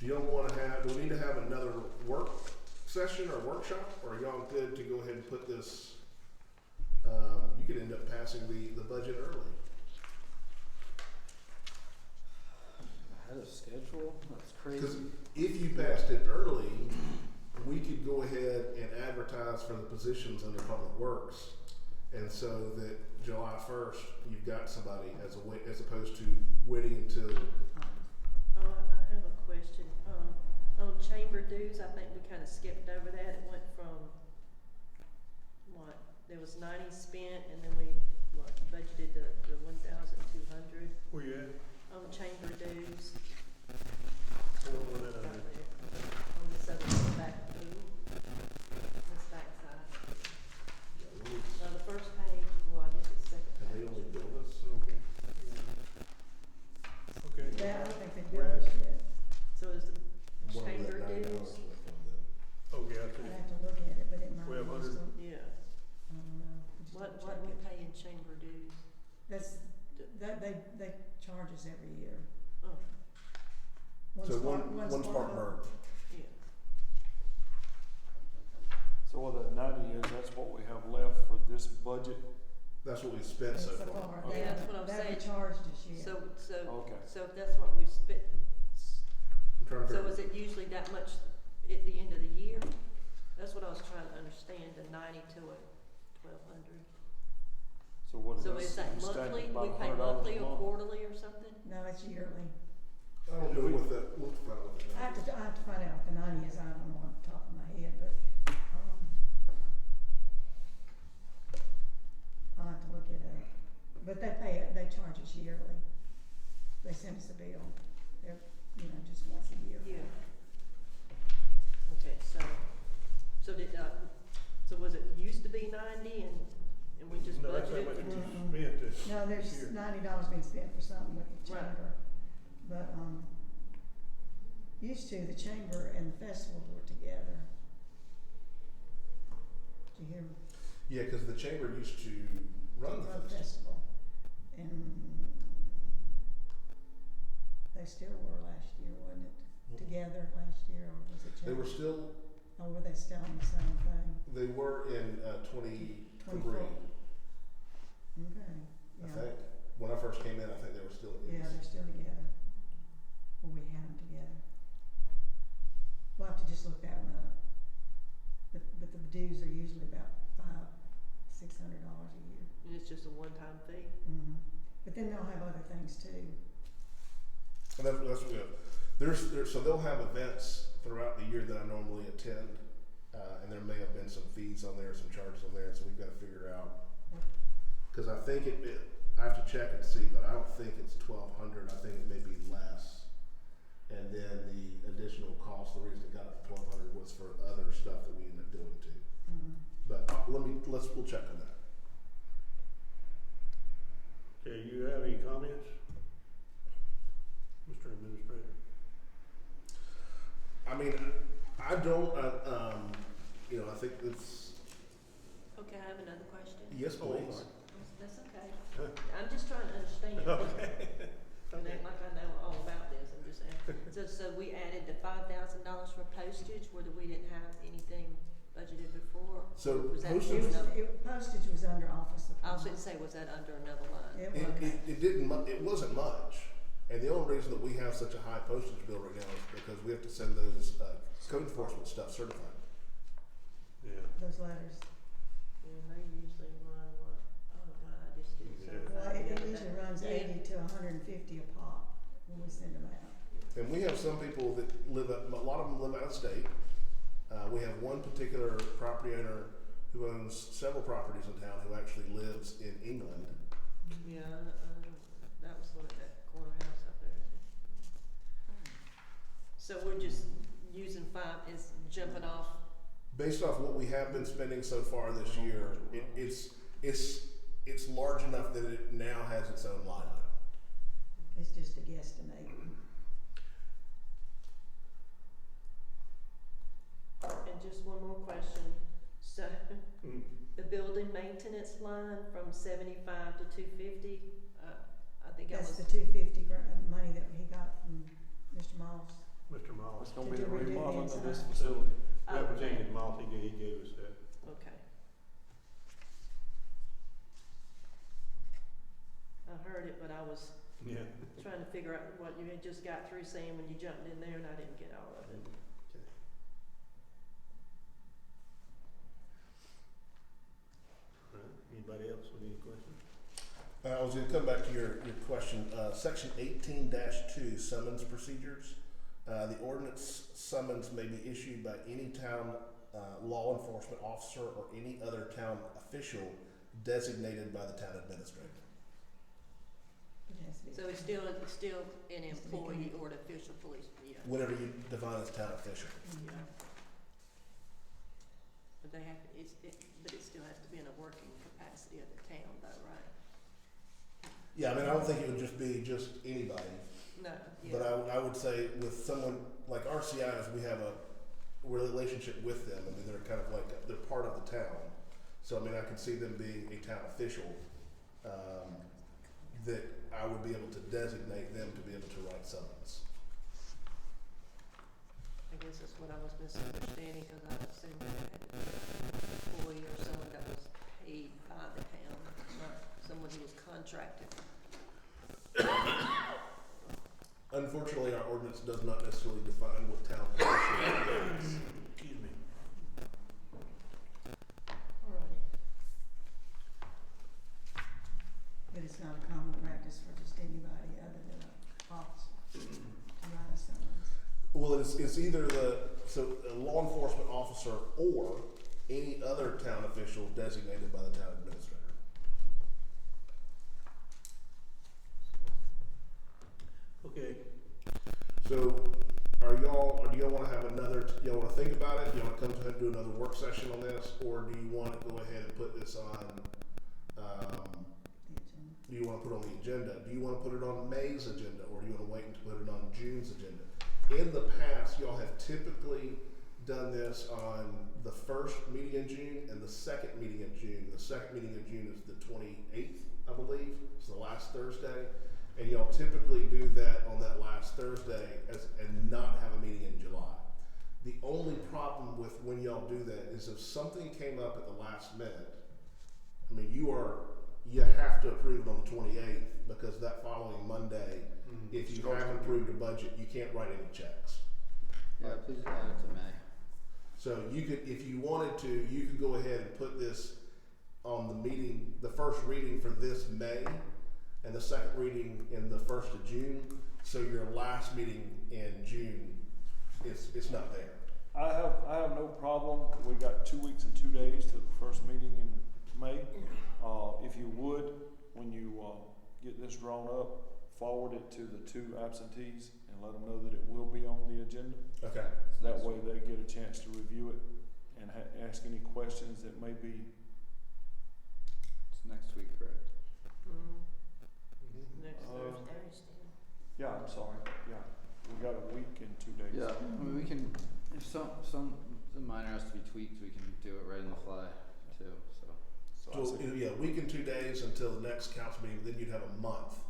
S2: Do we need to have another work session or workshop? Or are y'all good to go ahead and put this, you could end up passing the budget early.
S6: Ahead of schedule? That's
S2: Because
S6: crazy.
S2: if you passed it early, we could go ahead and advertise for the positions under Public Works. And so that July 1st, you've got somebody as opposed to waiting until,
S4: I have a question. On chamber dues, I think we kind of skipped over that. It went from, there was 90 spent, and then we, budgeted the 1,200
S3: Where you at?
S4: on chamber dues.
S3: What was that
S4: Right
S3: under?
S4: there. On this other back, this back side. Now, the first page, well, I guess it's second
S2: and they
S4: page.
S2: only bill us.
S3: Okay. Okay.
S5: Yeah, I don't think they built it yet.
S4: So is the
S2: One of
S4: chamber
S2: that $9
S4: dues?
S2: went from them.
S3: Okay, I
S5: I'd
S3: see.
S5: have to look at it, but it might be
S3: 1,200.
S5: still,
S4: Yeah.
S5: I don't know. Just
S4: What
S5: check
S4: we
S5: it.
S4: pay in chamber dues?
S5: That's, they charge us every year.
S4: Oh,
S2: So
S5: Spark-
S2: one Spark merge.
S4: yeah.
S1: So what that 90 is, that's what we have left for this budget?
S2: That's what we spent so far.
S5: They
S4: Yeah, that's what I'm
S5: they haven't
S4: saying.
S5: charged us yet.
S1: Okay.
S4: So if that's what we spent,
S2: I'm trying to
S4: so
S2: figure.
S4: is it usually that much at the end of the year? That's what I was trying to understand, the 90 to a 1,200.
S1: So what is
S4: So
S1: that?
S4: is that
S1: stacked
S4: monthly,
S1: about
S4: we pay
S1: $100
S4: monthly
S1: a
S4: or
S1: month?
S4: quarterly or something?
S5: No, it's yearly.
S2: I don't know what that, we'll find out what that
S5: I have
S2: is.
S5: to find out what the 90 is. I don't know off the top of my head, but, I'll have to look it up. But they charge us yearly. They send us a bill, just once a year.
S4: Yeah. Okay, so was it used to be 90 and we just
S3: No, that's how
S4: budgeted
S3: much
S4: for
S3: you
S5: Mhm.
S3: spent this
S5: No, there's
S3: year.
S5: $90 being spent for something with the
S4: Right.
S5: chamber. But, used to, the chamber and the festival were together. Did you hear me?
S2: Yeah, because the chamber used to run the festival.
S5: Festival. And they still were last year, wasn't it? Together last year, or was it
S2: They were
S5: chamber?
S2: still,
S5: Or were they still on the same thing?
S2: they were in 23,
S5: 24. Okay,
S2: I
S5: yeah.
S2: think. When I first came in, I think they were still in.
S5: Yeah, they're still together. Well, we had them together. We'll have to just look that one up. But the dues are usually about $500-600 a year.
S4: and it's just a one-time fee?
S5: Mm-hmm. But then they'll have other things too.
S2: And that's good. So they'll have events throughout the year that I normally attend, and there may have been some fees on there, some charges on there, so we've got to figure out. Because I think I have to check and see, but I don't think it's 1,200. I think it may be less. And then the additional cost, the reason it got up to 1,200 was for other stuff that we ended up doing too.
S5: Mm-hmm.
S2: But we'll check on that.
S3: Okay, you have any comments? Mr. Administrator?
S2: I mean, I don't, I think it's,
S4: Okay, I have another question.
S2: yes, please.
S4: That's okay. I'm just trying to understand.
S3: Okay.
S4: And act like I know all about this, I'm just asking. So we added the $5,000 for postage, where we didn't have any
S2: So
S4: Was that
S2: postage,
S4: you? No.
S5: Postage was under office
S4: I was
S5: supplies.
S4: gonna say, was that under another line?
S5: It
S2: it,
S5: was.
S2: it didn't, it wasn't much. And the only reason that we have such a high postage bill right now is because we have to send those, code enforcement stuff certified.
S3: Yeah.
S5: Those letters.
S4: And they usually run what, oh god, I just did
S3: Yeah.
S4: something.
S5: Well, it
S4: the other
S5: usually
S4: day.
S5: runs
S4: Yeah.
S5: 80 to 150 a pop when we send them out.
S2: And we have some people that live, a lot of them live out of state. We have one particular property owner who owns several properties in town who actually lives in England.
S4: Yeah, that was one of that corner house up there. So we're just using five, it's jumping off,
S2: Based off what we have been spending so far this year, it's large enough that it now has its own line item.
S5: It's just a guesstimate.
S4: and just one more question, so,
S3: Mm.
S4: the building maintenance line from 75 to 250, I think that
S5: That's
S4: was.
S5: the 250 money that he got from Mr. Moss.
S3: Mr. Moss.
S1: It's gonna
S5: To
S1: be the
S5: do the
S1: remodeling of this
S5: inside.
S1: facility.
S4: Oh, okay.
S3: Representative Moss, he gave us that.
S4: Okay. I heard it, but I was
S3: Yeah.
S4: trying to figure out what you had just got through saying when you jumped in there, and I didn't get all of it.
S3: All right. Anybody else with any questions?
S2: I was gonna come back to your question, section 18-2 summons procedures. The ordinance summons may be issued by any town, law enforcement officer or any other town official designated by the town administrator.
S5: It has to be.
S4: So it's still an employee or an official police, yeah,
S2: Whatever you define as town official.
S4: yeah. But they have, but it still has to be in a working capacity of the town though, right?
S2: Yeah, I mean, I don't think it would just be just anybody,
S4: No,
S2: but
S4: yeah,
S2: I would say with someone like RCI's, we have a relationship with them. I mean, they're kind of like, they're part of the town. So, I mean, I can see them being a town official, that I would be able to designate them to be able to write summons.
S4: I guess that's what I was misunderstanding, cause I assumed that it had to be an employee or someone that was paid by the town, not someone who was contracted.
S2: Unfortunately, our ordinance does not necessarily define what town official is.
S3: Excuse me.
S4: Alrighty.
S5: But it's not a common practice for just anybody other than an officer to write a summons.
S2: Well, it's either a law enforcement officer or any other town official designated by the town administrator.
S3: Okay.
S2: So, do y'all wanna have y'all wanna think about it? Do y'all wanna come to do another work session on this? Or do you wanna go ahead and put this on, do you wanna put it on the agenda? Do you wanna put it on May's agenda, or do you wanna wait and put it on June's agenda? In the past, y'all have typically done this on the first meeting in June and the second meeting in June. The second meeting in June is the 28th, I believe, it's the last Thursday. And y'all typically do that on that last Thursday and not have a meeting in July. The only problem with when y'all do that is if something came up at the last minute, I mean, you have to approve it on the 28th, because that following Monday, if you haven't approved a budget, you can't write any checks.
S6: Yeah, please add it to May.
S2: So you could, if you wanted to, you could go ahead and put this on the meeting, the first reading for this May, and the second reading in the 1st of June, so your last meeting in June it's not there.
S1: I have no problem. We got 2 weeks and 2 days to the first meeting in May. If you would, when you get this drawn up, forward it to the 2 absentees and let them know that it will be on the agenda.
S2: Okay.
S1: That way they get a chance to review it and ask any questions that may be.
S6: It's next week, correct?
S4: Next
S1: Uh,
S4: Thursday.
S1: Yeah, I'm sorry. Yeah, we got a week and 2 days.
S6: Yeah, I mean, we can, if some minor has to be tweaked, we can do it right on the fly too, so.
S1: So I
S2: So,
S1: say
S2: yeah, week and 2 days until the next council meeting, then you'd have a month.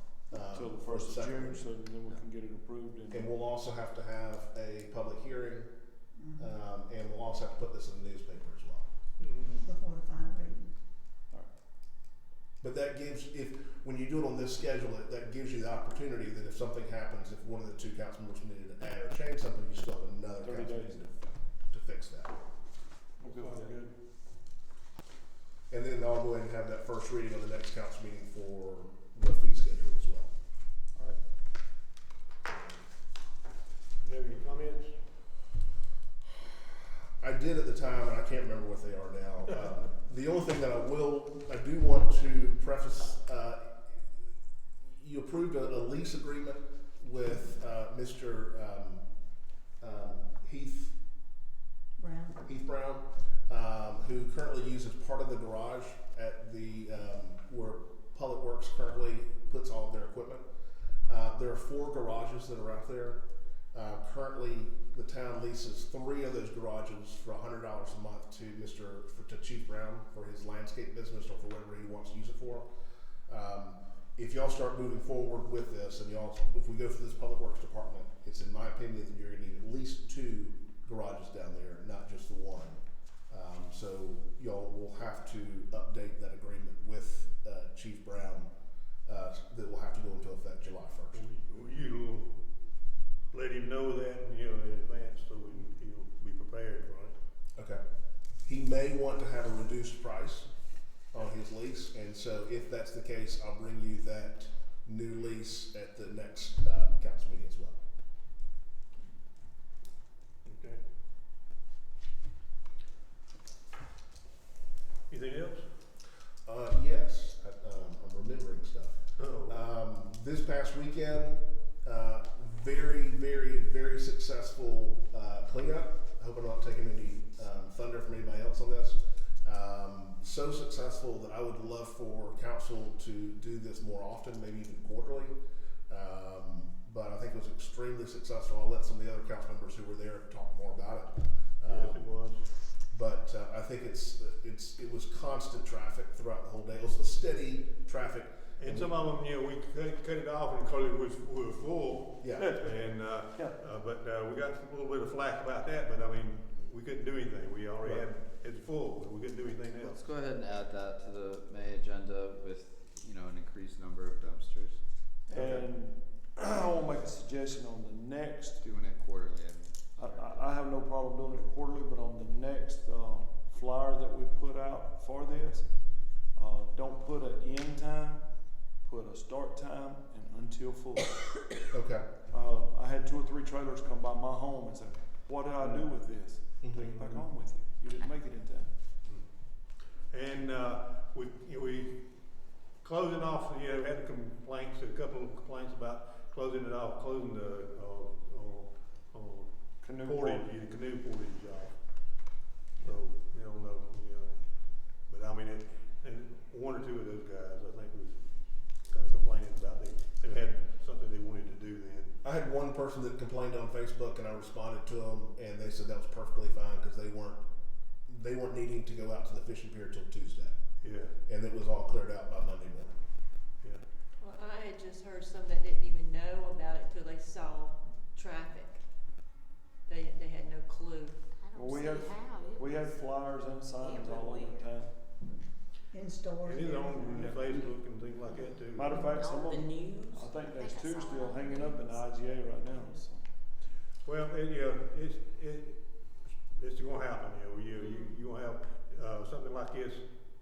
S1: till the
S2: for
S1: 1st of
S2: second
S1: June,
S2: reading.
S1: so then we can get it approved
S2: And we'll also have to have a public hearing,
S5: Mhm.
S2: and we'll also have to put this in the newspaper as well. But that gives, when you do it on this schedule, that gives you the opportunity that if something happens, if one of the two council members needed to add or change something, you still have another
S1: 30
S2: council
S1: days.
S2: meeting to fix that.
S1: We're good, we're good.
S2: And then I'll go ahead and have that first reading on the next council meeting for the fee schedule as well.
S1: All right.
S3: You have any comments?
S2: I did at the time, and I can't remember what they are now. The only thing that I do want to preface, you approved a lease agreement with Mr. Heath
S5: Brown.
S2: Brown, who currently uses part of the garage at the where Public Works currently puts all of their equipment. There are 4 garages that are out there. Currently, the town leases 3 of those garages for $100 a month to Chief Brown for his landscape business or for whatever he wants to use it for. If y'all start moving forward with this, and if we go for this Public Works department, it's in my opinion that you're going to need at least 2 garages down there, not just the 1. So y'all will have to update that agreement with Chief Brown. That will have to go into effect July 1st.
S3: Will you let him know that, in advance, so he'll be prepared for it?
S2: Okay. He may want to have a reduced price on his lease, and so if that's the case, I'll bring you that new lease at the next council meeting as well.
S3: Okay. Anything else?
S2: Yes, I'm remembering stuff.
S3: Oh,
S2: This past weekend, very, very, very successful cleanup. I hope I'm not taking any thunder from anybody else on this. So successful that I would love for council to do this more often, maybe even quarterly. But I think it was extremely successful. I'll let some of the other council members who were there talk more about it.
S3: yes, it was.
S2: But I think it was constant traffic throughout the whole day. It was a steady traffic.
S3: And some of them, we cut it off and because it was full.
S2: Yeah.
S3: And,
S1: Yeah.
S3: but we got a little bit of flack about that, but I mean, we couldn't do anything. We already
S2: Right.
S3: had, it's full, but we couldn't do anything
S6: Let's
S3: else.
S6: go ahead and add that to the May agenda with, an increased number of dumpsters.
S1: And I want to make a suggestion on the next,
S6: Doing it quarterly, I mean.
S1: I have no problem doing it quarterly, but on the next flyer that we put out for this, don't put an end time, put a start time and until full.
S2: Okay.
S1: I had 2 or 3 trailers come by my home and say, what did I do with this? Take it back home with you. You didn't make it in time.
S3: And, we closing off, had complaints, a couple of complaints about closing the
S1: Canoe
S3: portage,
S1: port.
S3: the canoe portage off. So, but I mean, and 1 or 2 of those guys, I think, was kind of complaining about they had something they wanted to do then.
S2: I had one person that complained on Facebook, and I responded to them, and they said that was perfectly fine because they weren't needing to go out to the fishing pier till Tuesday,
S3: Yeah,
S2: and it was all cleared out by Monday morning.
S3: yeah.
S4: Well, I had just heard some that didn't even know about it till they saw traffic. They had no clue.
S7: I
S1: Well,
S7: don't
S1: we
S7: see
S1: had-
S7: how.
S1: We had flyers and signs all over
S7: Everywhere.
S1: town.
S5: In stores.
S3: It is on
S1: Yeah.
S3: Facebook and things like that too.
S1: Matter of fact, some
S7: On
S1: of
S7: the
S1: them,
S7: news.
S1: I think there's
S7: I
S1: 2
S7: saw
S1: still
S7: it on the
S1: hanging up in the
S7: news.
S1: IGA right now, so.
S3: Well, it's gonna happen, you gonna have, something like this,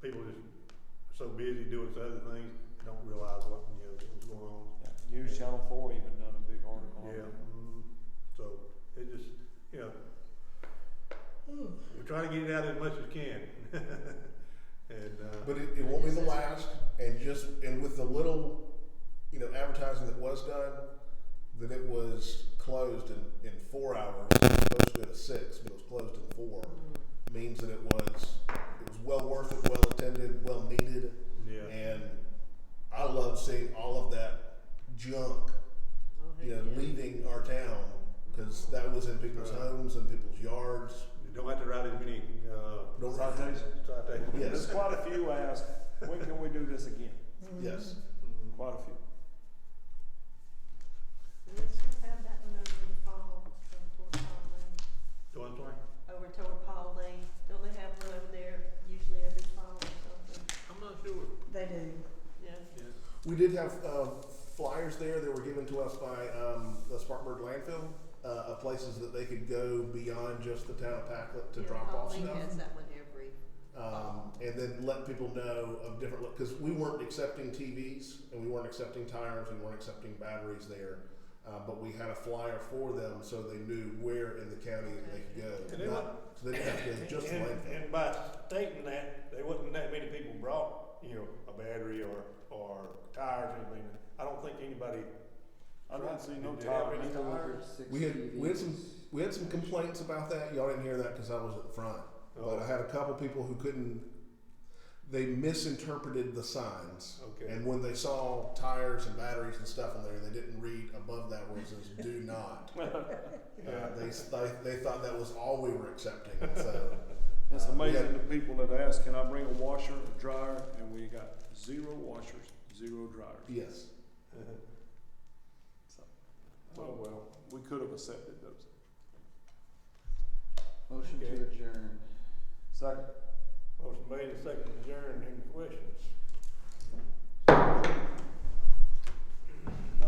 S3: people just so busy doing some other things, don't realize what's going on.
S1: Yeah, News Channel 4 even done a big article on
S3: Yeah,
S1: it.
S3: so, it just, we're trying to get it out as much as we can. And,
S2: But it won't be the last, and with the little, advertising that was done, that it was closed in 4 hours. It was supposed to go to 6, but it was closed in 4. Means that it was well worth it, well attended, well needed,
S3: yeah,
S2: and I love seeing all of that junk,
S4: Oh, heck yeah.
S2: leaving our town, because that was in people's
S3: Right.
S2: homes and people's yards.
S3: you don't have to write as many,
S2: Don't
S1: Citations.
S3: citations.
S2: Yes.
S1: There's quite a few ask, when can we do this again?
S2: Yes.
S1: Quite a few.
S4: Let's have that one over in Paul, toward Paul Lane.
S3: Go on, sorry.
S4: Over toward Paul Lane. Don't they have one over there usually every fall or something?
S3: I'm not sure.
S5: They do.
S2: We did have, flyers there that were given to us by, the Spartanburg landfill, of places that they could go beyond just the town of Packlet to
S4: Yeah,
S2: drop off
S4: Pauline
S2: stuff.
S4: has that one every,
S2: And then let people know of different, because we weren't accepting TVs and we weren't accepting tires, we weren't accepting batteries there. But we had a flyer for them so they knew where in the county that they could
S3: And
S2: go.
S3: they
S2: Not, so they didn't have to go just to
S3: And-
S2: landfill.
S3: And by stating that, there wasn't that many people brought, you know, a battery or tires or anything. I don't think anybody.
S1: I didn't see no
S3: Did they have
S1: tires.
S3: any tires?
S2: We had some complaints about that. Y'all didn't hear that because I was at the front. But I had a couple people who they misinterpreted the signs.
S3: Okay.
S2: And when they saw tires and batteries and stuff on there, they didn't read above that where it says "do not."
S3: Yeah.
S2: They thought that was all we were accepting. So
S1: It's
S2: we
S1: amazing
S2: had-
S1: the people that ask, can I bring a washer, a dryer, and we got 0 washers, 0 dryers.
S2: yes.
S1: So,
S3: Oh, well.
S1: we could have accepted those.
S6: Motion
S3: Okay.
S6: to adjourn.
S1: Second.
S3: Motion made and seconded to adjourn. Any questions?